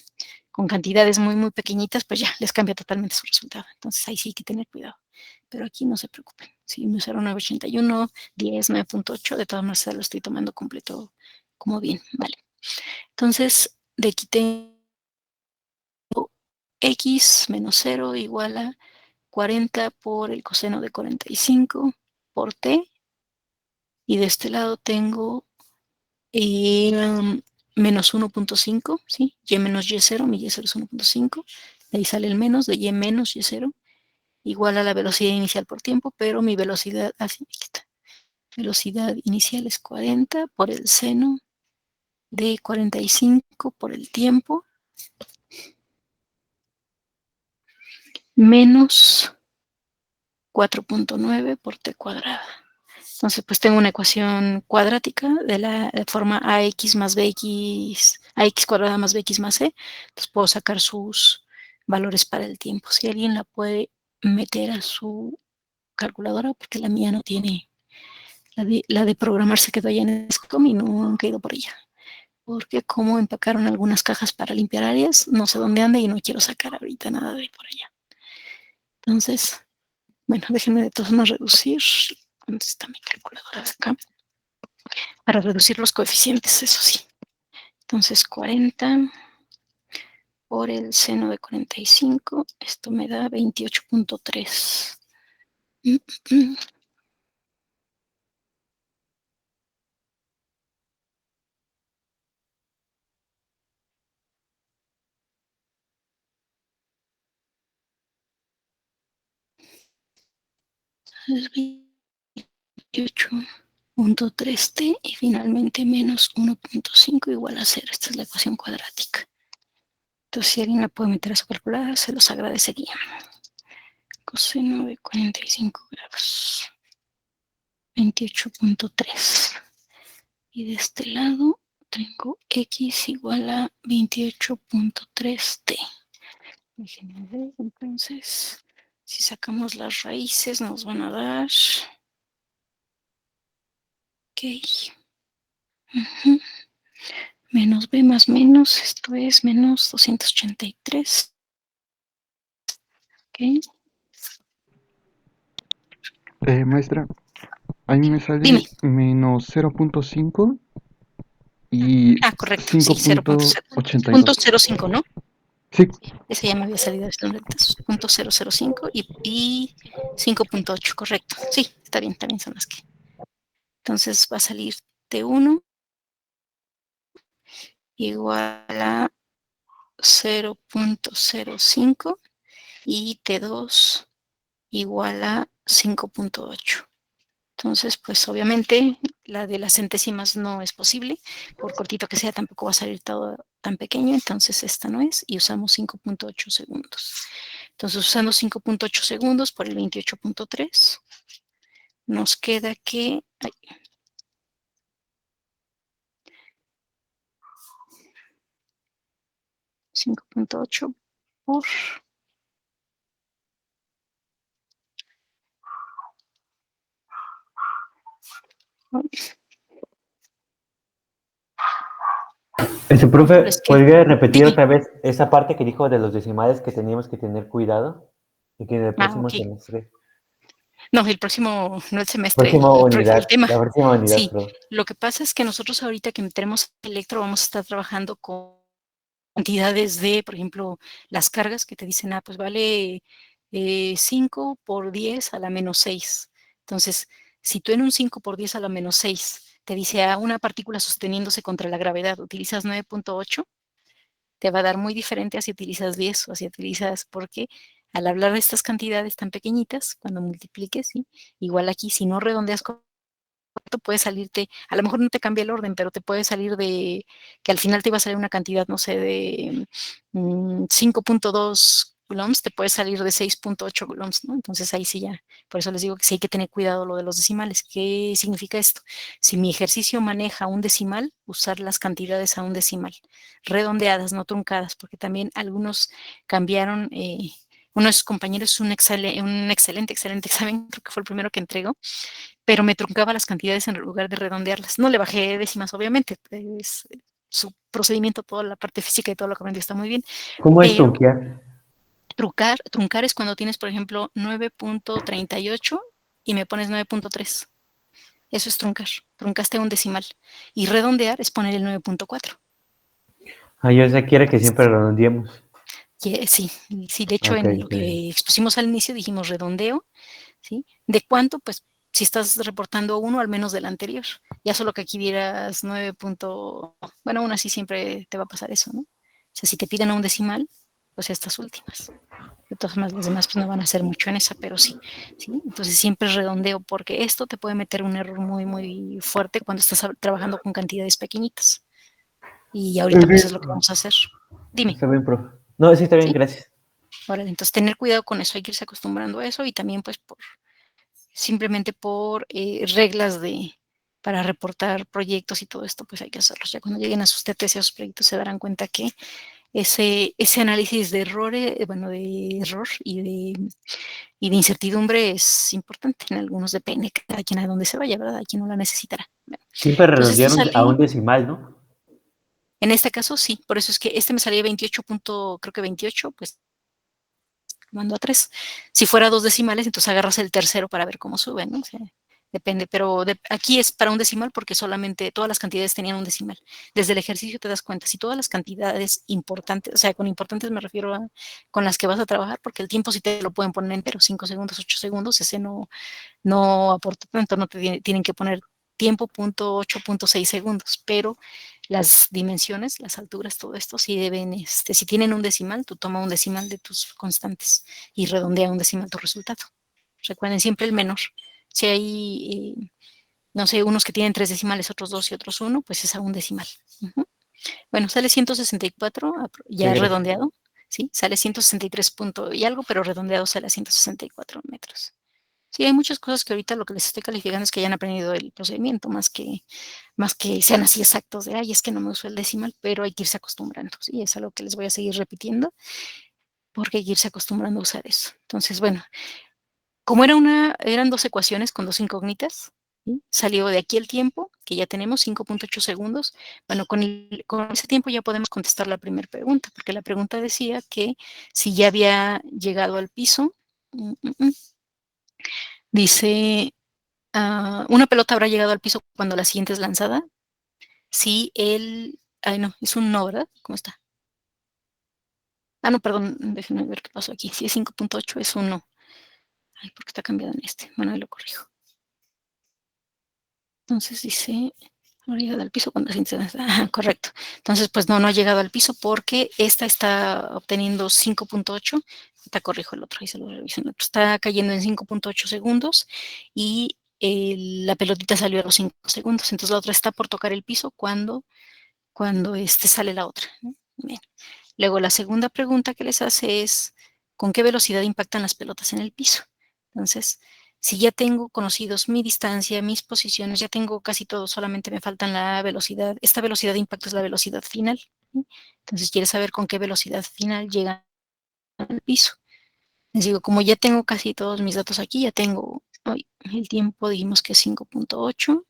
cantidades muy, muy pequeñitas, pues ya les cambia totalmente su resultado. Entonces ahí sí hay que tener cuidado. Pero aquí no se preocupen. Si me usaron 981, 10, 9.8, de todas maneras lo estoy tomando completo como bien, ¿vale? Entonces, de aquí tengo x menos 0 igual a 40 por el coseno de 45 por t. Y de este lado tengo menos 1.5, ¿sí? Y menos y0, mi y0 es 1.5. De ahí sale el menos de y menos y0 igual a la velocidad inicial por tiempo, pero mi velocidad, así aquí está. Velocidad inicial es 40 por el seno de 45 por el tiempo menos 4.9 por t cuadrada. Entonces, pues tengo una ecuación cuadrática de la forma ax más bx, ax cuadrada más bx más c. Entonces puedo sacar sus valores para el tiempo. Si alguien la puede meter a su calculadora, porque la mía no tiene La de programar se quedó allá en SCOM y no han caído por ella. Porque como empacaron algunas cajas para limpiar áreas, no sé dónde anda y no quiero sacar ahorita nada de por allá. Entonces, bueno, déjenme de todas formas reducir. ¿Dónde está mi calculadora de acá? Para reducir los coeficientes, eso sí. Entonces, 40 por el seno de 45, esto me da 28.3. Es 28.3t y finalmente menos 1.5 igual a 0. Esta es la ecuación cuadrática. Entonces, si alguien la puede meter a su calculadora, se los agradecería. Coseno de 45 grados. 28.3. Y de este lado tengo x igual a 28.3t. Déjenme ver, entonces, si sacamos las raíces nos van a dar... Ok. Menos b más menos, esto es menos 283. Ok. Maestra, a mí me Dime. sale menos 0.5 y Correcto, sí, 5.82. 0.05, ¿no? Sí, Ese ya me había salido de estas letras. 0.005 y 5.8, correcto. Sí, está bien, también son las que. Entonces va a salir T1 igual a 0.05 y T2 igual a 5.8. Entonces, pues obviamente la de las centésimas no es posible. Por cortito que sea, tampoco va a salir todo tan pequeño. Entonces, esta no es. Y usamos 5.8 segundos. Entonces, usando 5.8 segundos por el 28.3, nos queda que... 5.8 por... Profe, Es que, ¿podría repetir dime. otra vez esa parte que dijo de los decimales que teníamos que tener cuidado y que en el próximo Ok. semestre, No, el próximo, no el semestre, próxima el unidad, tema. la próxima unidad, Sí, perdón. lo que pasa es que nosotros ahorita que tenemos electro vamos a estar trabajando con cantidades de, por ejemplo, las cargas que te dicen, pues vale 5 por 10 a la menos 6. Entonces, si tú en un 5 por 10 a la menos 6 te dice a una partícula sosteniéndose contra la gravedad, utilizas 9.8, te va a dar muy diferente a si utilizas 10 o si utilizas, porque al hablar de estas cantidades tan pequeñitas, cuando multipliques, ¿sí? Igual aquí, si no redondeas puede salirte, a lo mejor no te cambia el orden, pero te puede salir de que al final te iba a salir una cantidad, no sé, de 5.2 coulombs, te puede salir de 6.8 coulombs, ¿no? Entonces ahí sí ya, por eso les digo que sí hay que tener cuidado lo de los decimales. ¿Qué significa esto? Si mi ejercicio maneja un decimal, usar las cantidades a un decimal, redondeadas, no truncadas, porque también algunos cambiaron, unos compañeros, un excelente examen, creo que fue el primero que entregó, pero me truncaba las cantidades en lugar de redondearlas. No le bajé décimas, obviamente, es su procedimiento, toda la parte física y todo lo que aprendí está muy bien, ¿Cómo es pero trunquear? truncar es cuando tienes, por ejemplo, 9.38 y me pones 9.3. Eso es truncar, truncaste un decimal. Y redondear es poner el 9.4. Yo sé quiere que siempre redondeemos. Sí, de hecho Ok, en lo que expusimos al inicio dijimos redondeo, ¿sí? ¿De cuánto? Pues si estás reportando uno, al menos del anterior. Ya solo que aquí vieras 9. Bueno, aún así siempre te va a pasar eso, ¿no? O sea, si te piden un decimal, pues estas últimas. De todas formas, las demás pues no van a hacer mucho en esa, pero sí, ¿sí? Entonces siempre redondeo, porque esto te puede meter un error muy, muy fuerte cuando estás trabajando con cantidades pequeñitas. Y ahorita pues es lo que vamos a hacer. Dime, Está bien, profe. No, sí, está bien, ¿sí? gracias. Ahora, entonces tener cuidado con eso, hay que irse acostumbrando a eso y también pues simplemente por reglas para reportar proyectos y todo esto, pues hay que hacerlos. Ya cuando lleguen a sus TTC, a sus proyectos, se darán cuenta que ese análisis de errores, bueno, de error y de incertidumbre es importante. En algunos depende cada quien a dónde se vaya, ¿verdad? A quien no la necesitará. Bueno, Siempre entonces esto redondearon a un salió, decimal, ¿no? en este caso sí, por eso es que este me salía 28 punto, creo que 28, pues mando a 3. Si fuera 2 decimales, entonces agarras el tercero para ver cómo sube, ¿no? O sea, depende, pero aquí es para un decimal porque solamente todas las cantidades tenían un decimal. Desde el ejercicio te das cuenta, si todas las cantidades importantes, o sea, con importantes me refiero a con las que vas a trabajar, porque el tiempo sí te lo pueden poner entero, 5 segundos, 8 segundos, ese no aporta tanto, no te tienen que poner tiempo, punto 8.6 segundos, pero las dimensiones, las alturas, todo esto sí deben, si tienen un decimal, tú toma un decimal de tus constantes y redondea un decimal tu resultado. Recuerden siempre el menor. Si hay, no sé, unos que tienen 3 decimales, otros 2 y otros 1, pues es a un decimal. Bueno, sale 164, ya Gracias. redondeado, ¿sí? Sale 163 punto y algo, pero redondeado sale a 164 metros. Sí, hay muchas cosas que ahorita lo que les estoy calificando es que hayan aprendido el procedimiento, más que sean así exactos de, ay, es que no me uso el decimal, pero hay que irse acostumbrando, ¿sí? Es algo que les voy a seguir repitiendo, porque hay que irse acostumbrando a usar eso. Entonces, bueno, como eran 2 ecuaciones con 2 incógnitas, ¿sí? Salió de aquí el tiempo, que ya tenemos 5.8 segundos. Bueno, con ese tiempo ya podemos contestar la primera pregunta, porque la pregunta decía que si ya había llegado al piso, dice, una pelota habrá llegado al piso cuando la siguiente es lanzada. Si ay no, es un no, ¿verdad? ¿Cómo está? No, perdón, déjenme ver qué pasó aquí. Si es 5.8 es un no. Ay, ¿por qué está cambiado en este? Bueno, ahí lo corrijo. Entonces dice, no ha llegado al piso cuando la siguiente es lanzada. Correcto. Entonces, pues no ha llegado al piso porque esta está obteniendo 5.8. Te corrijo el otro, ahí se lo reviso en el otro. Está cayendo en 5.8 segundos y la pelotita salió a los 5 segundos. Entonces la otra está por tocar el piso cuando sale la otra, ¿no? Bien. Luego la segunda pregunta que les hace es, ¿con qué velocidad impactan las pelotas en el piso? Entonces, si ya tengo conocidos mi distancia, mis posiciones, ya tengo casi todo, solamente me faltan la velocidad. Esta velocidad de impacto es la velocidad final, ¿sí? Entonces, quieres saber con qué velocidad final llega al piso. Les digo, como ya tengo casi todos mis datos aquí, ya tengo el tiempo, dijimos que es 5.8.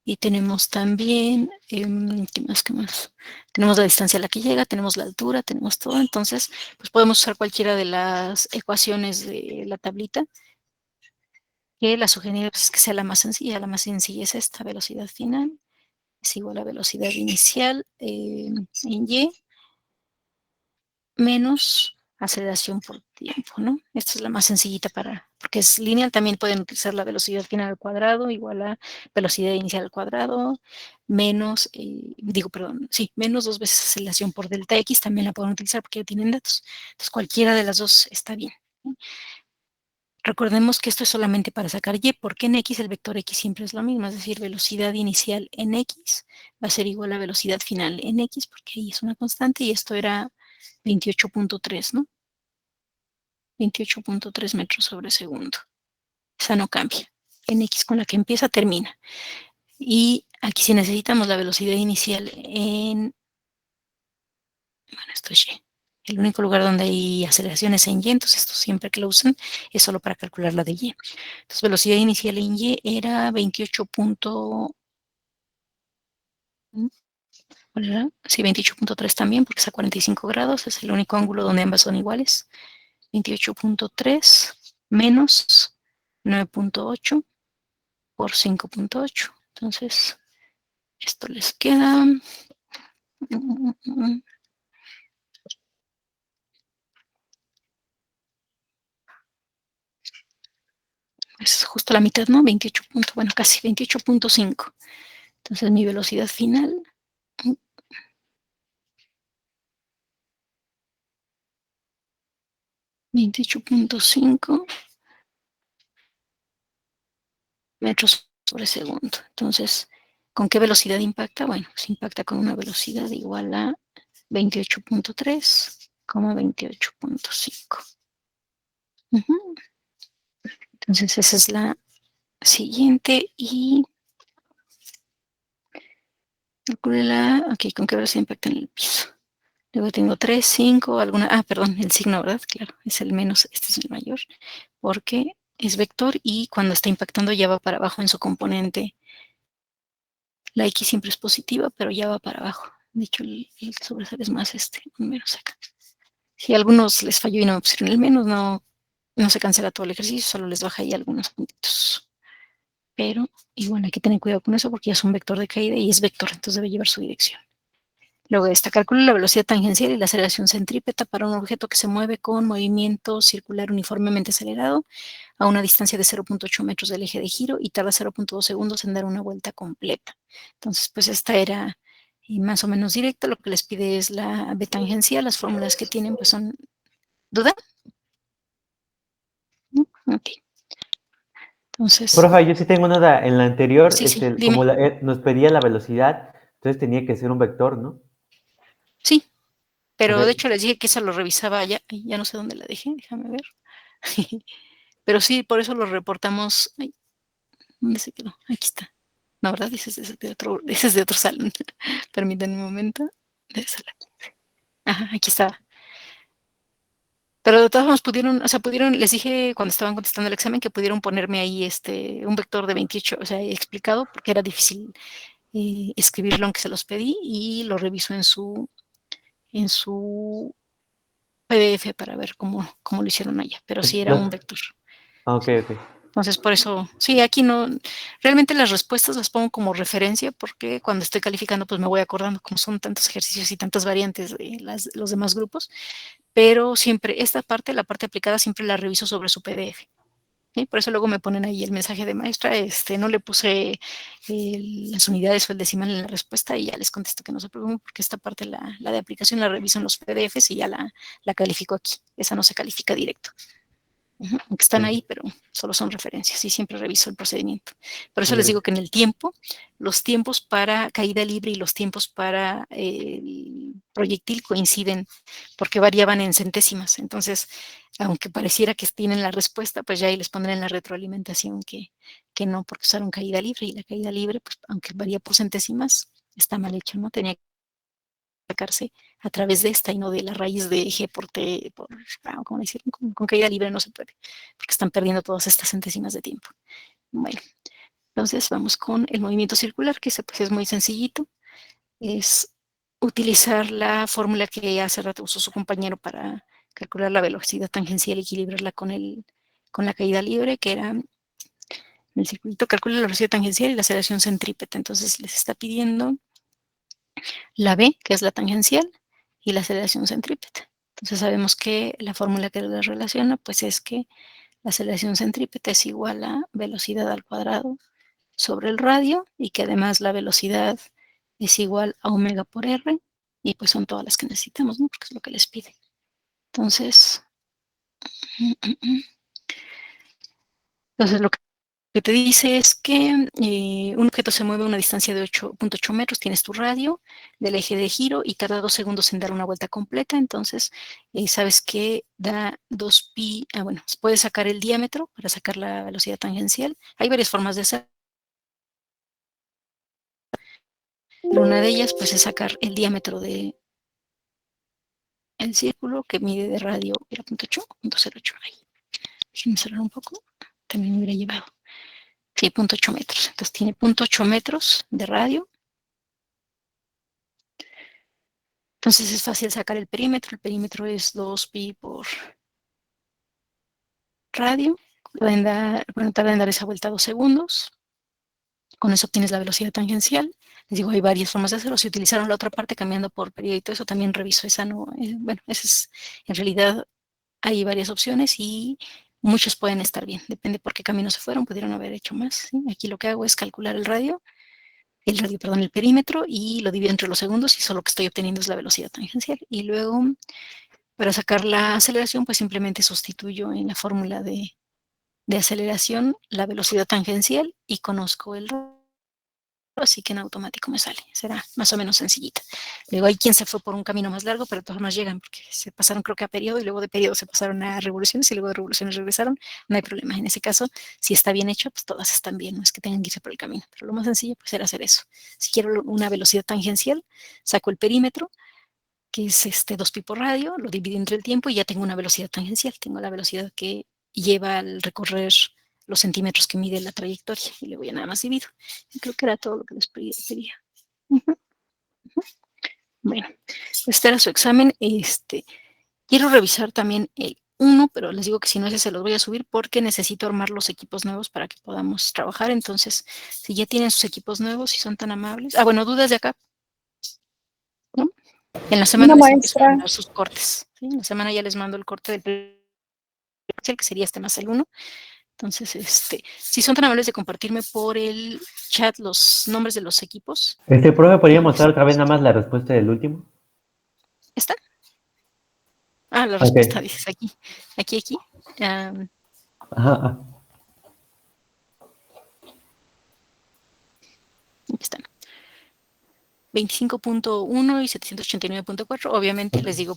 Y tenemos también, ¿qué más? ¿Qué más? Tenemos la distancia a la que llega, tenemos la altura, tenemos todo. Entonces, pues podemos usar cualquiera de las ecuaciones de la tablita, que la sugerencia es que sea la más sencilla. La más sencilla es esta, velocidad final es igual a velocidad inicial en y menos aceleración por tiempo, ¿no? Esta es la más sencillita porque es lineal, también pueden utilizar la velocidad final al cuadrado igual a velocidad inicial al cuadrado, menos, menos 2 veces aceleración por delta X, también la pueden utilizar porque ya tienen datos. Entonces, cualquiera de las dos está bien, ¿no? Recordemos que esto es solamente para sacar Y, porque en X el vector X siempre es lo mismo, es decir, velocidad inicial en X va a ser igual a velocidad final en X, porque ahí es una constante y esto era 28.3, ¿no? 28.3 metros sobre segundo. Esa no cambia. En X con la que empieza termina. Y aquí sí necesitamos la velocidad inicial bueno, esto es Y. El único lugar donde hay aceleraciones en Y, entonces esto siempre que lo usen es solo para calcular la de Y. Entonces velocidad inicial en Y era 28. ¿Cuál era? Sí, 28.3 también, porque es a 45 grados, es el único ángulo donde ambas son iguales. 28.3 menos 9.8 por 5.8. Entonces, esto les queda. Es justo la mitad, ¿no? 28 bueno, casi 28.5. Entonces, mi velocidad final. 28.5 metros sobre segundo. Entonces, ¿con qué velocidad impacta? Bueno, pues impacta con una velocidad igual a 28.3, 28.5. Entonces, esa es la siguiente y Calcule ok, ¿con qué velocidad impacta en el piso? Luego tengo 3, 5, perdón, el signo, ¿verdad? Claro, es el menos, este es el mayor, porque es vector y cuando está impactando ya va para abajo en su componente. La X siempre es positiva, pero ya va para abajo. De hecho, el sobresale es más un menos acá. Si a algunos les falló y no me pusieron el menos, no se cancela todo el ejercicio, solo les baja ahí algunos puntitos. Pero, y bueno, hay que tener cuidado con eso porque ya es un vector de caída y es vector, entonces debe llevar su dirección. Luego esta calcula la velocidad tangencial y la aceleración centrípeta para un objeto que se mueve con movimiento circular uniformemente acelerado a una distancia de 0.8 metros del eje de giro y tarda 0.2 segundos en dar una vuelta completa. Entonces, pues esta era más o menos directa. Lo que les pide es la B tangencial. Las fórmulas que tienen pues son... ¿Duda? Ok. Entonces... Profe, yo sí tengo una duda. En la anterior, Sí, como dime. nos pedía la velocidad, entonces tenía que ser un vector, ¿no? Sí, O pero sea, de hecho les dije que eso lo revisaba ya. Ya no sé dónde la dejé, déjame ver. Pero sí, por eso lo reportamos. Ay, ¿dónde se quedó? Aquí está. No, ¿verdad? Ese es de otro salón. Permítanme un momento. Ajá, aquí estaba. Pero de todas formas pudieron, les dije cuando estaban contestando el examen que pudieron ponerme ahí un vector de 28, o sea, explicado, porque era difícil escribirlo aunque se los pedí, y lo reviso en su PDF para ver cómo lo hicieron allá. Pero sí era un vector. ok, ok. Entonces, por eso, sí, aquí no, realmente las respuestas las pongo como referencia porque cuando estoy calificando, pues me voy acordando, como son tantos ejercicios y tantas variantes de los demás grupos, pero siempre, esta parte, la parte aplicada, siempre la reviso sobre su PDF. ¿Sí? Por eso luego me ponen ahí el mensaje de maestra, no le puse las unidades o el decimal en la respuesta y ya les contesto que no se preocupen porque esta parte, la de aplicación, la reviso en los PDFs y ya la califico aquí. Esa no se califica directo. Aunque están ahí, pero solo son referencias y siempre reviso el procedimiento. Por eso les digo que en el tiempo, los tiempos para caída libre y los tiempos para el proyectil coinciden porque variaban en centésimas. Entonces, aunque pareciera que tienen la respuesta, pues ya ahí les pondré en la retroalimentación que no, porque usaron caída libre y la caída libre, pues aunque varía por centésimas, está mal hecho, ¿no? Tenía que sacarse a través de esta y no de la raíz de G por T, ¿cómo decir? Con caída libre no se puede, porque están perdiendo todas estas centésimas de tiempo. Bueno, entonces vamos con el movimiento circular, que pues, es muy sencillito. Es utilizar la fórmula que hace rato usó su compañero para calcular la velocidad tangencial y equilibrarla con la caída libre, que era el circuito calcula la velocidad tangencial y la aceleración centrípeta. Entonces les está pidiendo la B, que es la tangencial, y la aceleración centrípeta. Entonces sabemos que la fórmula que la relaciona, pues es que la aceleración centrípeta es igual a velocidad al cuadrado sobre el radio y que además la velocidad es igual a omega por R y pues son todas las que necesitamos, ¿no? Porque es lo que les pide. Entonces, lo que te dice es que un objeto se mueve a una distancia de 8.8 metros, tienes tu radio del eje de giro y tarda 2 segundos en dar una vuelta completa, entonces sabes que da 2pi, bueno, puedes sacar el diámetro para sacar la velocidad tangencial. Hay varias formas de hacer. Una de ellas pues es sacar el diámetro del círculo que mide de radio, era 0.8, ahí. Déjenme cerrar un poco, también me hubiera llevado. Sí, 0.8 metros. Entonces tiene 0.8 metros de radio. Entonces es fácil sacar el perímetro. El perímetro es 2pi por radio. Tarda en dar esa vuelta 2 segundos. Con eso obtienes la velocidad tangencial. Les digo, hay varias formas de hacerlo. Si utilizaron la otra parte cambiando por periodo y todo eso, también reviso esa. No, bueno, en realidad hay varias opciones y muchos pueden estar bien. Depende por qué camino se fueron. Pudieron haber hecho más. ¿Sí? Aquí lo que hago es calcular el perímetro y lo divido entre los segundos y solo lo que estoy obteniendo es la velocidad tangencial. Y luego, para sacar la aceleración, pues simplemente sustituyo en la fórmula de aceleración la velocidad tangencial y conozco el así que en automático me sale. Será más o menos sencillita. Luego hay quien se fue por un camino más largo, pero todos nos llegan porque se pasaron creo que a periodo y luego de periodo se pasaron a revoluciones y luego de revoluciones regresaron. No hay problema. En ese caso, si está bien hecho, pues todas están bien, no es que tengan que irse por el camino. Pero lo más sencillo pues era hacer eso. Si quiero una velocidad tangencial, saco el perímetro, que es 2pi por radio, lo divido entre el tiempo y ya tengo una velocidad tangencial. Tengo la velocidad que lleva al recorrer los centímetros que mide la trayectoria y luego ya nada más divido. Y creo que era todo lo que les pedía. Bueno, este era su examen. Quiero revisar también el 1, pero les digo que si no ese se los voy a subir porque necesito armar los equipos nuevos para que podamos trabajar. Entonces, si ya tienen sus equipos nuevos, si son tan amables. Bueno, dudas de acá. ¿No? En la semana les empiezo a mandar sus cortes. ¿Sí? En la semana ya les mando el corte del que sería más el 1. Entonces, si son tan amables de compartirme por el chat los nombres de los equipos. Profe, ¿podría mostrar otra vez nada más la respuesta del último? ¿Está? La respuesta dices aquí. Aquí. Ajá. Aquí están. 25.1 y 789.4. Obviamente les digo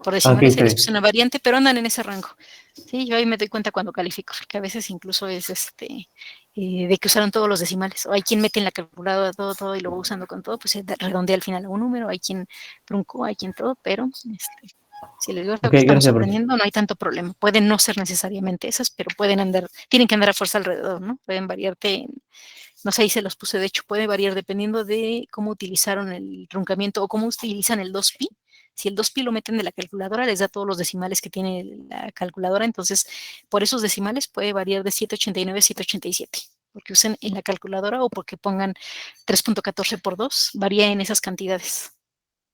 por decimales, les puse una variante, pero andan en ese rango. Sí, yo ahí me doy cuenta cuando califico, porque a veces incluso es de que usaron todos los decimales. O hay quien mete en la calculadora todo y lo va usando con todo, pues se redondea al final a un número, hay quien truncó, hay quien todo, pero si les digo que estamos aprendiendo, no hay tanto problema. Pueden no ser necesariamente esas, pero tienen que andar a fuerza alrededor, ¿no? Pueden variarte no sé, ahí se los puse, de hecho puede variar dependiendo de cómo utilizaron el truncamiento o cómo utilizan el 2pi. Si el 2pi lo meten de la calculadora, les da todos los decimales que tiene la calculadora, entonces por esos decimales puede variar de 789 a 787, porque usen en la calculadora o porque pongan 3.14 por 2, varía en esas cantidades.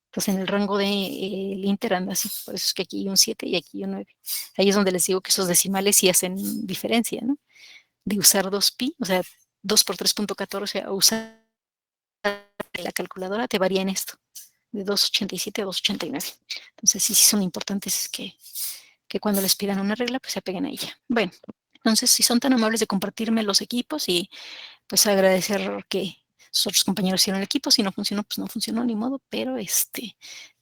Entonces en el rango del Inter anda así, por eso es que aquí hay un 7 y aquí hay un 9. Ahí es donde les digo que esos decimales sí hacen diferencia, ¿no? De usar 2pi, o sea, 2 por 3.14 a usar la calculadora te varía en esto, de 287 a 289. Entonces sí son importantes que cuando les pidan una regla, pues se apeguen a ella. Bueno, entonces si son tan amables de compartirme los equipos y pues agradecer que sus otros compañeros hicieron el equipo, si no funcionó, pues no funcionó, ni modo, pero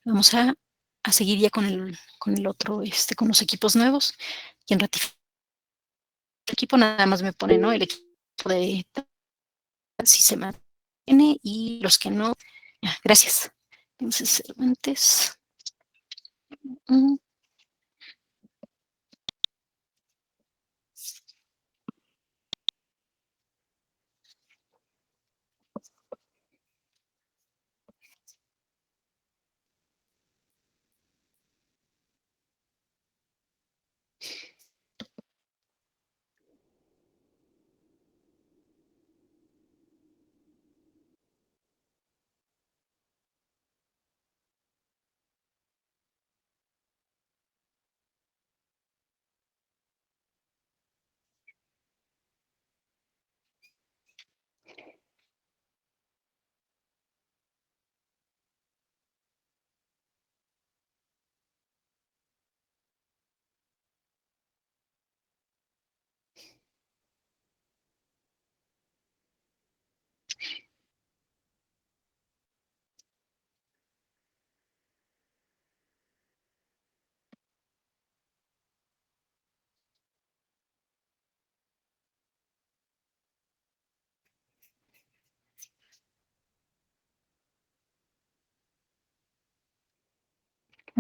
vamos a seguir ya con el otro, con los equipos nuevos. Quien ratifica el equipo nada más me pone, ¿no? El equipo de si se mantiene y los que no, gracias. Entonces, Cervantes.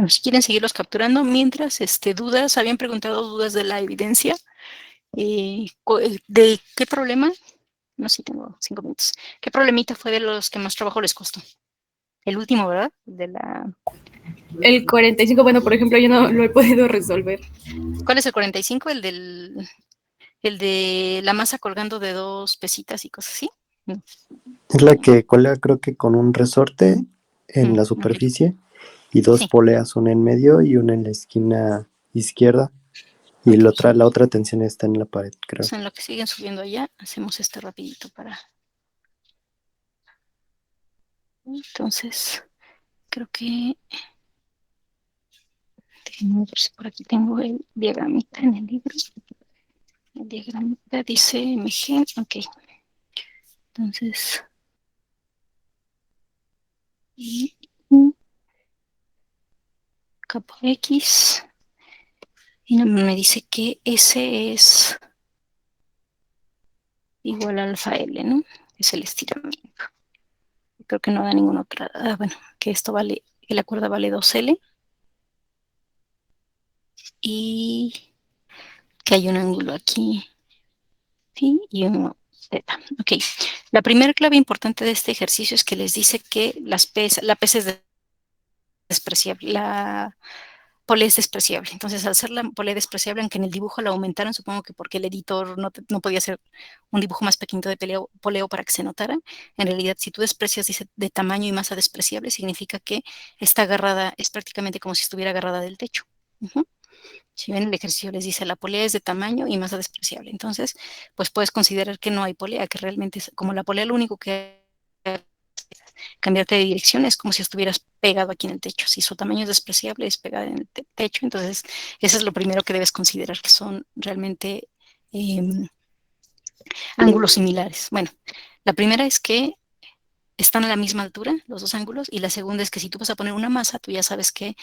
Si quieren seguirlos capturando, mientras dudas, habían preguntado dudas de la evidencia. ¿De qué problema? No sé si tengo 5 minutos. ¿Qué problemita fue de los que más trabajo les costó? El último, ¿verdad? El 45, bueno, por ejemplo, yo no lo he podido resolver. ¿Cuál es el 45? El de la masa colgando de 2 pesitas y cosas así. No. Es la que cuelga, creo que con un resorte en la superficie y 2 poleas, una en medio y una en la esquina izquierda. Y la otra tensión está en la pared, creo. En lo que siguen subiendo allá, hacemos rapidito para... Entonces, creo que... Déjenme ver si por aquí tengo el diagramita en el libro. El diagramita dice MG, ok. Entonces, Y capo X. Y me dice que S es igual a alfa L, ¿no? Es el estiramiento. Creo que no da ninguna otra. Bueno, que esto vale, que la cuerda vale 2L. Y que hay un ángulo aquí. ¿Sí? Y un θ. Ok. La primera clave importante de este ejercicio es que les dice que la pesa es despreciable. La polea es despreciable. Entonces, al ser la polea despreciable, aunque en el dibujo la aumentaron, supongo que porque el editor no podía hacer un dibujo más pequeño de poleo para que se notara. En realidad, si tú desprecias, dice de tamaño y masa despreciable, significa que está agarrada, es prácticamente como si estuviera agarrada del techo. Si ven el ejercicio les dice la polea es de tamaño y masa despreciable. Entonces, pues puedes considerar que no hay polea, que realmente es como la polea lo único que cambiarte de dirección es como si estuvieras pegado aquí en el techo. Si su tamaño es despreciable, es pegado en el techo. Entonces, eso es lo primero que debes considerar, que son realmente ángulos similares. Bueno, la primera es que están a la misma altura los dos ángulos y la segunda es que si tú vas a poner una masa, tú ya sabes que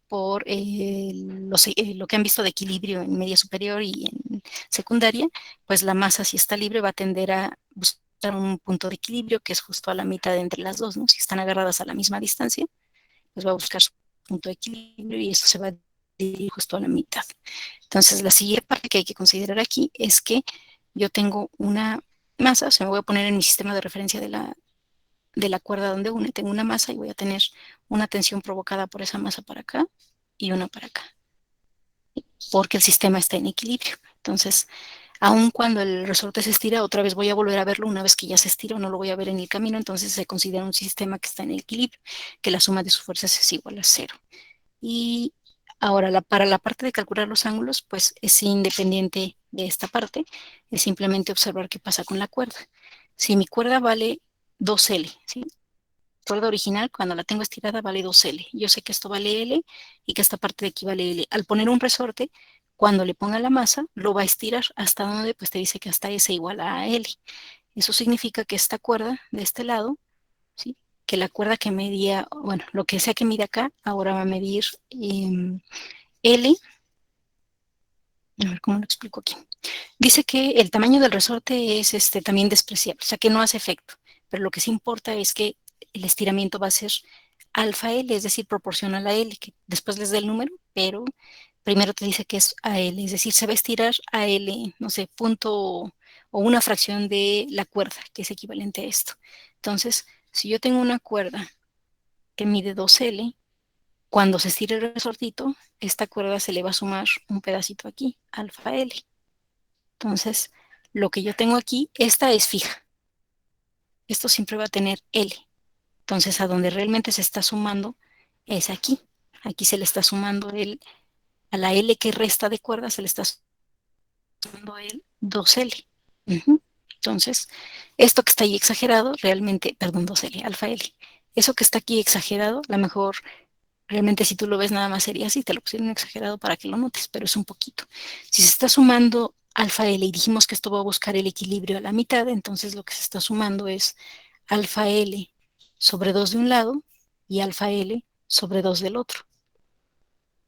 por lo que han visto de equilibrio en media superior y en secundaria, pues la masa si está libre va a tender a buscar un punto de equilibrio que es justo a la mitad entre las dos, ¿no? Si están agarradas a la misma distancia, pues va a buscar su punto de equilibrio y eso se va a dirigir justo a la mitad. Entonces, la siguiente parte que hay que considerar aquí es que yo tengo una masa, o sea, me voy a poner en mi sistema de referencia de la cuerda donde une, tengo una masa y voy a tener una tensión provocada por esa masa para acá y una para acá, porque el sistema está en equilibrio. Entonces, aun cuando el resorte se estira, otra vez voy a volver a verlo una vez que ya se estiró, no lo voy a ver en el camino, entonces se considera un sistema que está en equilibrio, que la suma de sus fuerzas es igual a cero. Y ahora, para la parte de calcular los ángulos, pues es independiente de esta parte, es simplemente observar qué pasa con la cuerda. Si mi cuerda vale 2L, ¿sí? Cuerda original, cuando la tengo estirada, vale 2L. Yo sé que esto vale L y que esta parte de aquí vale L. Al poner un resorte, cuando le ponga la masa, lo va a estirar hasta donde pues te dice que hasta S igual a L. Eso significa que esta cuerda de este lado, ¿sí? Que la cuerda que medía, bueno, lo que sea que mide acá, ahora va a medir L. A ver cómo lo explico aquí. Dice que el tamaño del resorte es también despreciable, o sea que no hace efecto, pero lo que sí importa es que el estiramiento va a ser alfa L, es decir, proporcional a L, que después les da el número, pero primero te dice que es a L, es decir, se va a estirar a L, no sé, punto o una fracción de la cuerda, que es equivalente a esto. Entonces, si yo tengo una cuerda que mide 2L, cuando se estire el resortito, esta cuerda se le va a sumar un pedacito aquí, alfa L. Entonces, lo que yo tengo aquí, esta es fija. Esto siempre va a tener L. Entonces, a donde realmente se está sumando es aquí. Aquí se le está sumando a la L que resta de cuerda, se le está sumando el 2L. Entonces, esto que está ahí exagerado, realmente, perdón, 2L, alfa L. Eso que está aquí exagerado, a lo mejor realmente si tú lo ves nada más sería así, te lo pusieron exagerado para que lo notes, pero es un poquito. Si se está sumando alfa L y dijimos que esto va a buscar el equilibrio a la mitad, entonces lo que se está sumando es alfa L sobre 2 de un lado y alfa L sobre 2 del otro.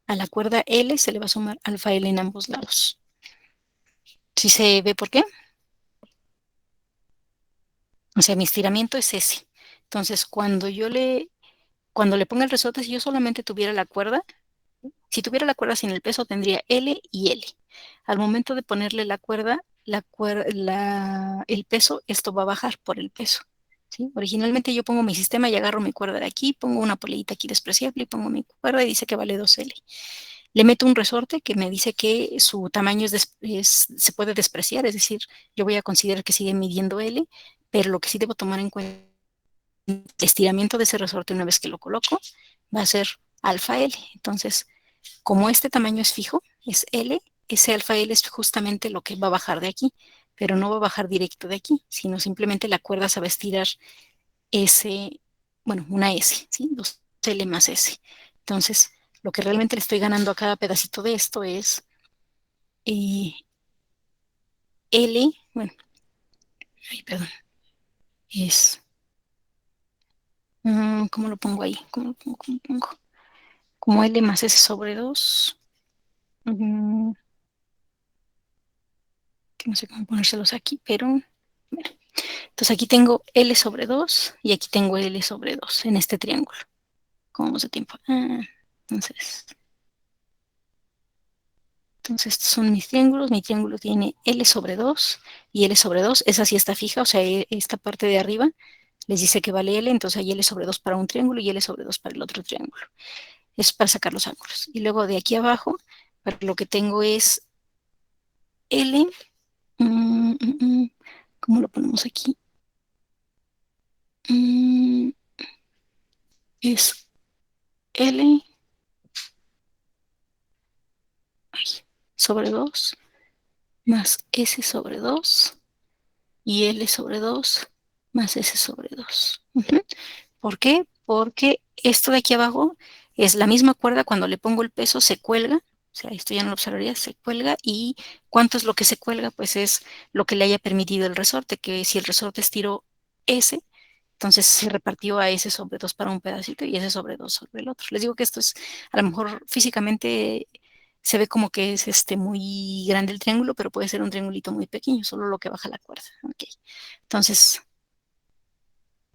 A la cuerda L se le va a sumar alfa L en ambos lados. ¿Sí se ve por qué? O sea, mi estiramiento es ese. Entonces, cuando le ponga el resorte, si yo solamente tuviera la cuerda, si tuviera la cuerda sin el peso, tendría L y L. Al momento de ponerle la cuerda, el peso, esto va a bajar por el peso. ¿Sí? Originalmente yo pongo mi sistema y agarro mi cuerda de aquí, pongo una poleita aquí despreciable y pongo mi cuerda y dice que vale 2L. Le meto un resorte que me dice que su tamaño se puede despreciar, es decir, yo voy a considerar que sigue midiendo L, pero lo que sí debo tomar en cuenta el estiramiento de ese resorte una vez que lo coloco va a ser alfa L. Entonces, como este tamaño es fijo, es L, ese alfa L es justamente lo que va a bajar de aquí, pero no va a bajar directo de aquí, sino simplemente la cuerda se va a estirar S, bueno, una S, ¿sí? 2L más S. Entonces, lo que realmente le estoy ganando a cada pedacito de esto es L, bueno, ay, perdón, es ¿cómo lo pongo ahí? ¿Cómo lo pongo? ¿Cómo lo pongo? Como L más S sobre 2. Que no sé cómo ponérselos aquí, pero bueno. Entonces aquí tengo L sobre 2 y aquí tengo L sobre 2 en este triángulo. ¿Cómo vamos de tiempo? Entonces estos son mis triángulos. Mi triángulo tiene L sobre 2 y L sobre 2. Esa sí está fija, o sea, esta parte de arriba les dice que vale L, entonces hay L sobre 2 para un triángulo y L sobre 2 para el otro triángulo. Es para sacar los ángulos. Y luego de aquí abajo, lo que tengo es L. ¿Cómo lo ponemos aquí? Es L sobre 2 más S sobre 2 y L sobre 2 más S sobre 2. ¿Por qué? Porque esto de aquí abajo es la misma cuerda. Cuando le pongo el peso se cuelga. O sea, esto ya no lo observaría, se cuelga. ¿Y cuánto es lo que se cuelga? Pues es lo que le haya permitido el resorte, que si el resorte estiró S, entonces se repartió a S sobre 2 para un pedacito y S sobre 2 sobre el otro. Les digo que esto es, a lo mejor físicamente se ve como que es muy grande el triángulo, pero puede ser un triangulito muy pequeño, solo lo que baja la cuerda. Okay. Entonces,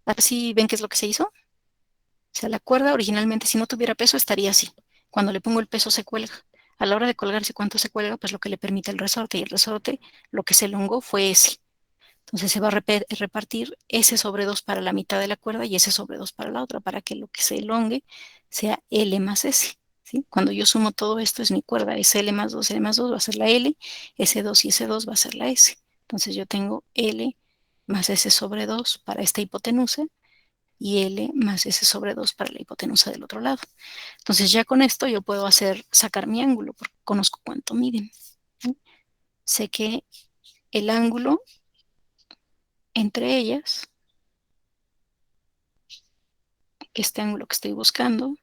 así ven qué es lo que se hizo. O sea, la cuerda originalmente, si no tuviera peso, estaría así. Cuando le pongo el peso, se cuelga. A la hora de colgarse, ¿cuánto se cuelga? Pues lo que le permite el resorte. Y el resorte, lo que se elongó fue S. Entonces se va a repartir S sobre 2 para la mitad de la cuerda y S sobre 2 para la otra, para que lo que se elongue sea L más S. ¿Sí? Cuando yo sumo todo esto es mi cuerda, es L más 2 va a ser la L, S2 y S2 va a ser la S. Entonces yo tengo L más S sobre 2 para esta hipotenusa y L más S sobre 2 para la hipotenusa del otro lado. Entonces ya con esto yo puedo sacar mi ángulo porque conozco cuánto miden. ¿Sí? Sé que el ángulo entre ellas, este ángulo que estoy buscando,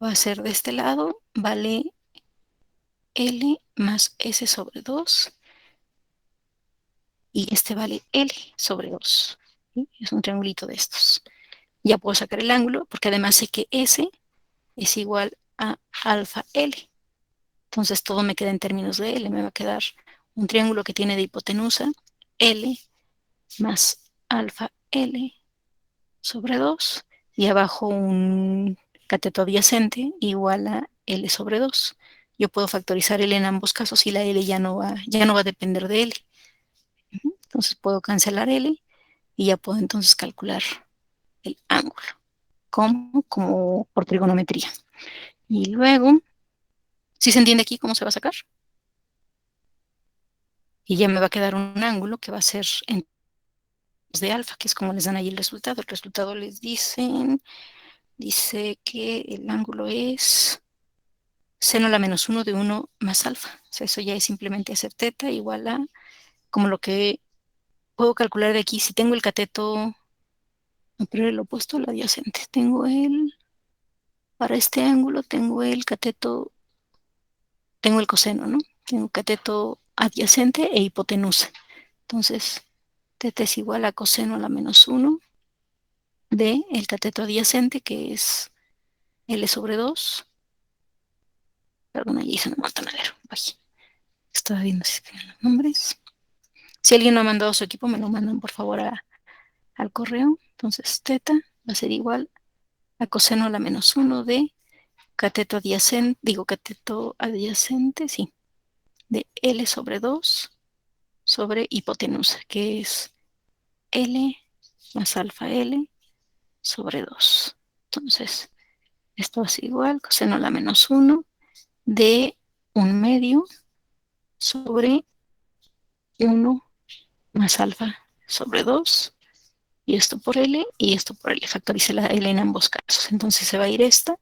va a ser de este lado, vale L más S sobre 2 y este vale L sobre 2. ¿Sí? Es un triangulito de estos. Ya puedo sacar el ángulo porque además sé que S es igual a alfa L. Entonces todo me queda en términos de L. Me va a quedar un triángulo que tiene de hipotenusa L más alfa L sobre 2 y abajo un cateto adyacente igual a L sobre 2. Yo puedo factorizar L en ambos casos y la L ya no va a depender de L. Entonces puedo cancelar L y ya puedo entonces calcular el ángulo como por trigonometría. Y luego, ¿sí se entiende aquí cómo se va a sacar? Y ya me va a quedar un ángulo que va a ser en de alfa, que es como les dan ahí el resultado. El resultado les dice que el ángulo es seno a la menos 1 de 1 más alfa. O sea, eso ya es simplemente hacer teta igual a, como lo que puedo calcular de aquí, si tengo el cateto, no, pero el opuesto al adyacente. Para este ángulo tengo el cateto, tengo el coseno, ¿no? Tengo cateto adyacente e hipotenusa. Entonces, teta es igual a coseno a la menos 1 de el cateto adyacente, que es L sobre 2. Perdón, allí hice un montonadero. Estaba viendo si tenían los nombres. Si alguien no ha mandado su equipo, me lo mandan por favor al correo. Entonces, teta va a ser igual a coseno a la menos 1 de cateto adyacente, sí, de L sobre 2 sobre hipotenusa, que es L más alfa L sobre 2. Entonces, esto es igual, coseno a la menos 1 de 1/2 sobre 1 más alfa sobre 2. Y esto por L y esto por L. Factorice la L en ambos casos. Entonces se va a ir esta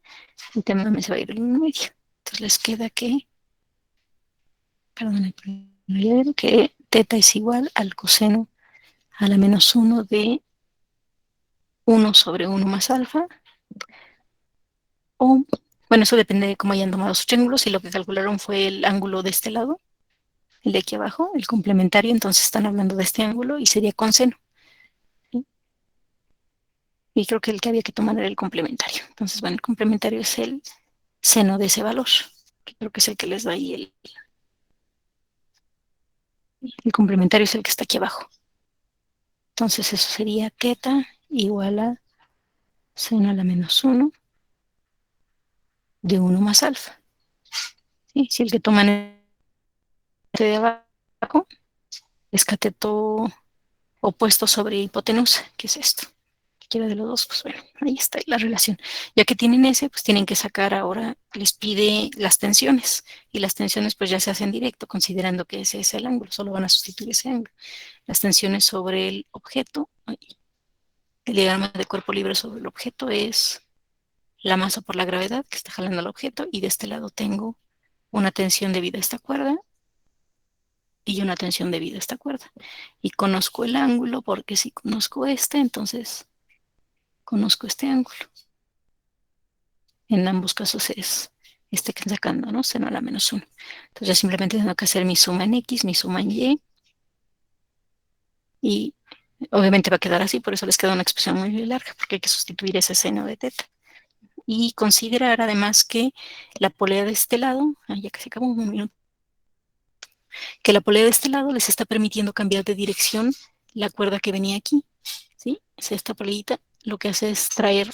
y también se va a ir el 1/2. Entonces les queda que teta es igual al coseno a la menos 1 de 1 sobre 1 más alfa. O, bueno, eso depende de cómo hayan tomado sus triángulos. Y lo que calcularon fue el ángulo de este lado, el de aquí abajo, el complementario. Entonces están hablando de este ángulo y sería con seno. ¿Sí? Y creo que el que había que tomar era el complementario. Entonces, bueno, el complementario es el seno de ese valor, que creo que es el que les da ahí el complementario es el que está aquí abajo. Entonces eso sería teta igual a seno a la menos 1 de 1 más alfa. ¿Sí? Si el que toman este de abajo es cateto opuesto sobre hipotenusa, que es esto. Cualquiera de los dos, pues bueno, ahí está la relación. Ya que tienen ese, pues tienen que sacar ahora, les pide las tensiones. Y las tensiones pues ya se hacen directo, considerando que ese es el ángulo, solo van a sustituir ese ángulo. Las tensiones sobre el objeto, el diagrama de cuerpo libre sobre el objeto es la masa por la gravedad que está jalando el objeto, y de este lado tengo una tensión debido a esta cuerda y una tensión debido a esta cuerda. Y conozco el ángulo porque si conozco este, entonces conozco este ángulo. En ambos casos es este que estoy sacando, ¿no? Seno a la menos 1. Entonces ya simplemente tengo que hacer mi suma en X, mi suma en Y. Y obviamente va a quedar así, por eso les queda una expresión muy larga, porque hay que sustituir ese seno de teta. Y considerar además que la polea de este lado, ya que se acabó un minuto, que la polea de este lado les está permitiendo cambiar de dirección la cuerda que venía aquí, ¿sí? Es esta poleita, lo que hace es traer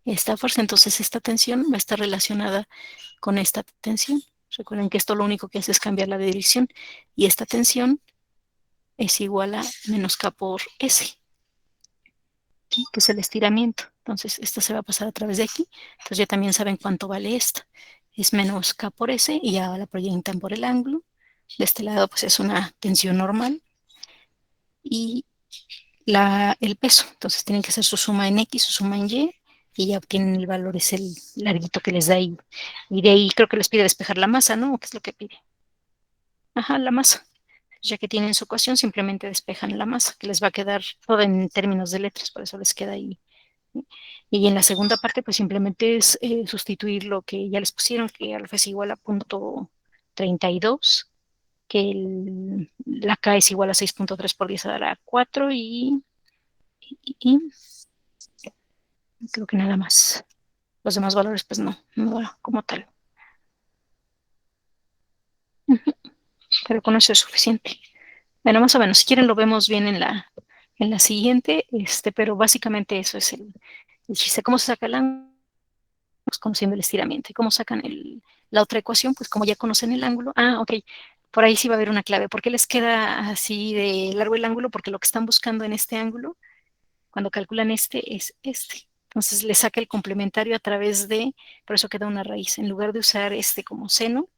esta fuerza, entonces esta tensión va a estar relacionada con esta tensión. Recuerden que esto lo único que hace es cambiar la dirección, y esta tensión es igual a menos K por S, ¿sí? Que es el estiramiento. Entonces esta se va a pasar a través de aquí, entonces ya también saben cuánto vale esta. Es menos K por S y ya la proyectan por el ángulo. De este lado pues es una tensión normal y el peso. Entonces tienen que hacer su suma en X, su suma en Y ya obtienen el valor, es el larguito que les da ahí. Y de ahí creo que les pide despejar la masa, ¿no? ¿O qué es lo que pide? Ajá, la masa. Ya que tienen su ecuación, simplemente despejan la masa, que les va a quedar todo en términos de letras, por eso les queda ahí. Y en la segunda parte, pues simplemente es sustituir lo que ya les pusieron, que alfa es igual a punto 32, que la K es igual a 6.3 por 10 a la 4 y creo que nada más. Los demás valores, pues no como tal. Pero con eso es suficiente. Bueno, más o menos, si quieren lo vemos bien en la siguiente, pero básicamente eso es el chiste. ¿Cómo se saca el ángulo? Pues conociendo el estiramiento. ¿Y cómo sacan la otra ecuación? Pues como ya conocen el ángulo. Ok, por ahí sí va a haber una clave. ¿Por qué les queda así de largo el ángulo? Porque lo que están buscando en este ángulo, cuando calculan este, es este. Entonces le saca el complementario a través de, por eso queda una raíz. En lugar de usar este como seno,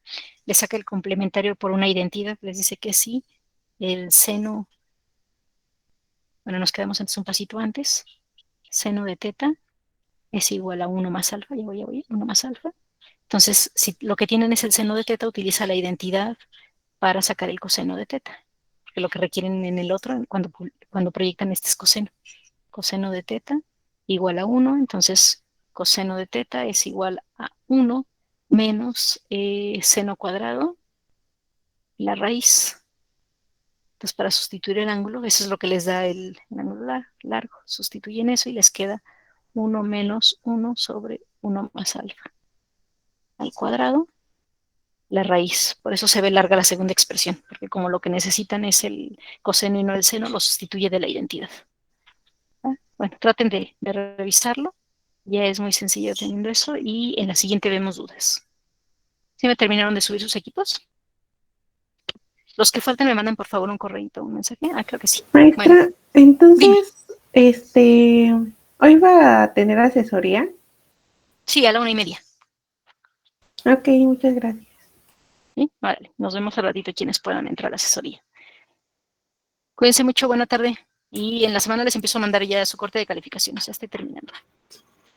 le saca el complementario por una identidad. Les dice que sí, el seno, bueno, nos quedamos antes un pasito antes, seno de teta es igual a 1 más alfa, ya voy, 1 más alfa. Entonces, si lo que tienen es el seno de teta, utiliza la identidad para sacar el coseno de teta, porque lo que requieren en el otro, cuando proyectan este es coseno. Coseno de teta igual a 1, entonces coseno de teta es igual a 1 menos seno cuadrado, la raíz. Entonces, para sustituir el ángulo, eso es lo que les da el ángulo largo. Sustituyen eso y les queda 1 menos 1 sobre 1 más alfa al cuadrado, la raíz. Por eso se ve larga la segunda expresión, porque como lo que necesitan es el coseno y no el seno, lo sustituye de la identidad. Bueno, traten de revisarlo. Ya es muy sencillo teniendo eso, y en la siguiente vemos dudas. ¿Sí me terminaron de subir sus equipos? Los que falten me mandan por favor un correíto, un mensaje. Creo que sí. Maestra, bueno, entonces, ¿hoy va a tener asesoría? Sí, a la 1:30. Ok, muchas gracias. ¿Sí? Vale, nos vemos al ratito quienes puedan entrar a la asesoría. Cuídense mucho, buena tarde. Y en la semana les empiezo a mandar ya su corte de calificaciones. Ya estoy terminando.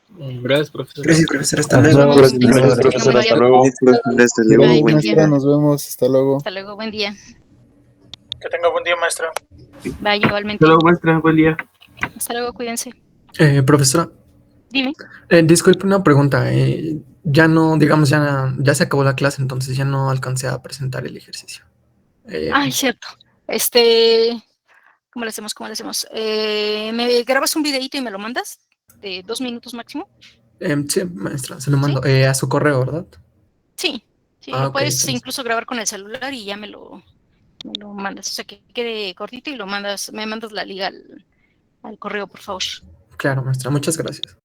Gracias, profesor. Gracias, profesor. Hasta luego. Gracias, profesor. Hasta luego. Hasta luego. Bye, Buen maestra, día. nos vemos. Hasta luego. Hasta luego, buen día. Que tenga buen día, maestro. Bye, igualmente. Hasta luego, maestra. Buen día. Hasta luego, cuídense. Profesora, Dime. disculpe una pregunta. Ya no, digamos, ya se acabó la clase, entonces ya no alcancé a presentar el ejercicio. Cierto. ¿Cómo le hacemos? ¿Me grabas un videito y me lo mandas? de 2 minutos máximo. Sí, maestra, se lo mando a su correo, ¿verdad? Sí, Ah, lo ok, puedes entonces. incluso grabar con el celular y ya me lo mandas. O sea, que quede cortito y me mandas la liga al correo, por favor. Claro, maestra, muchas gracias.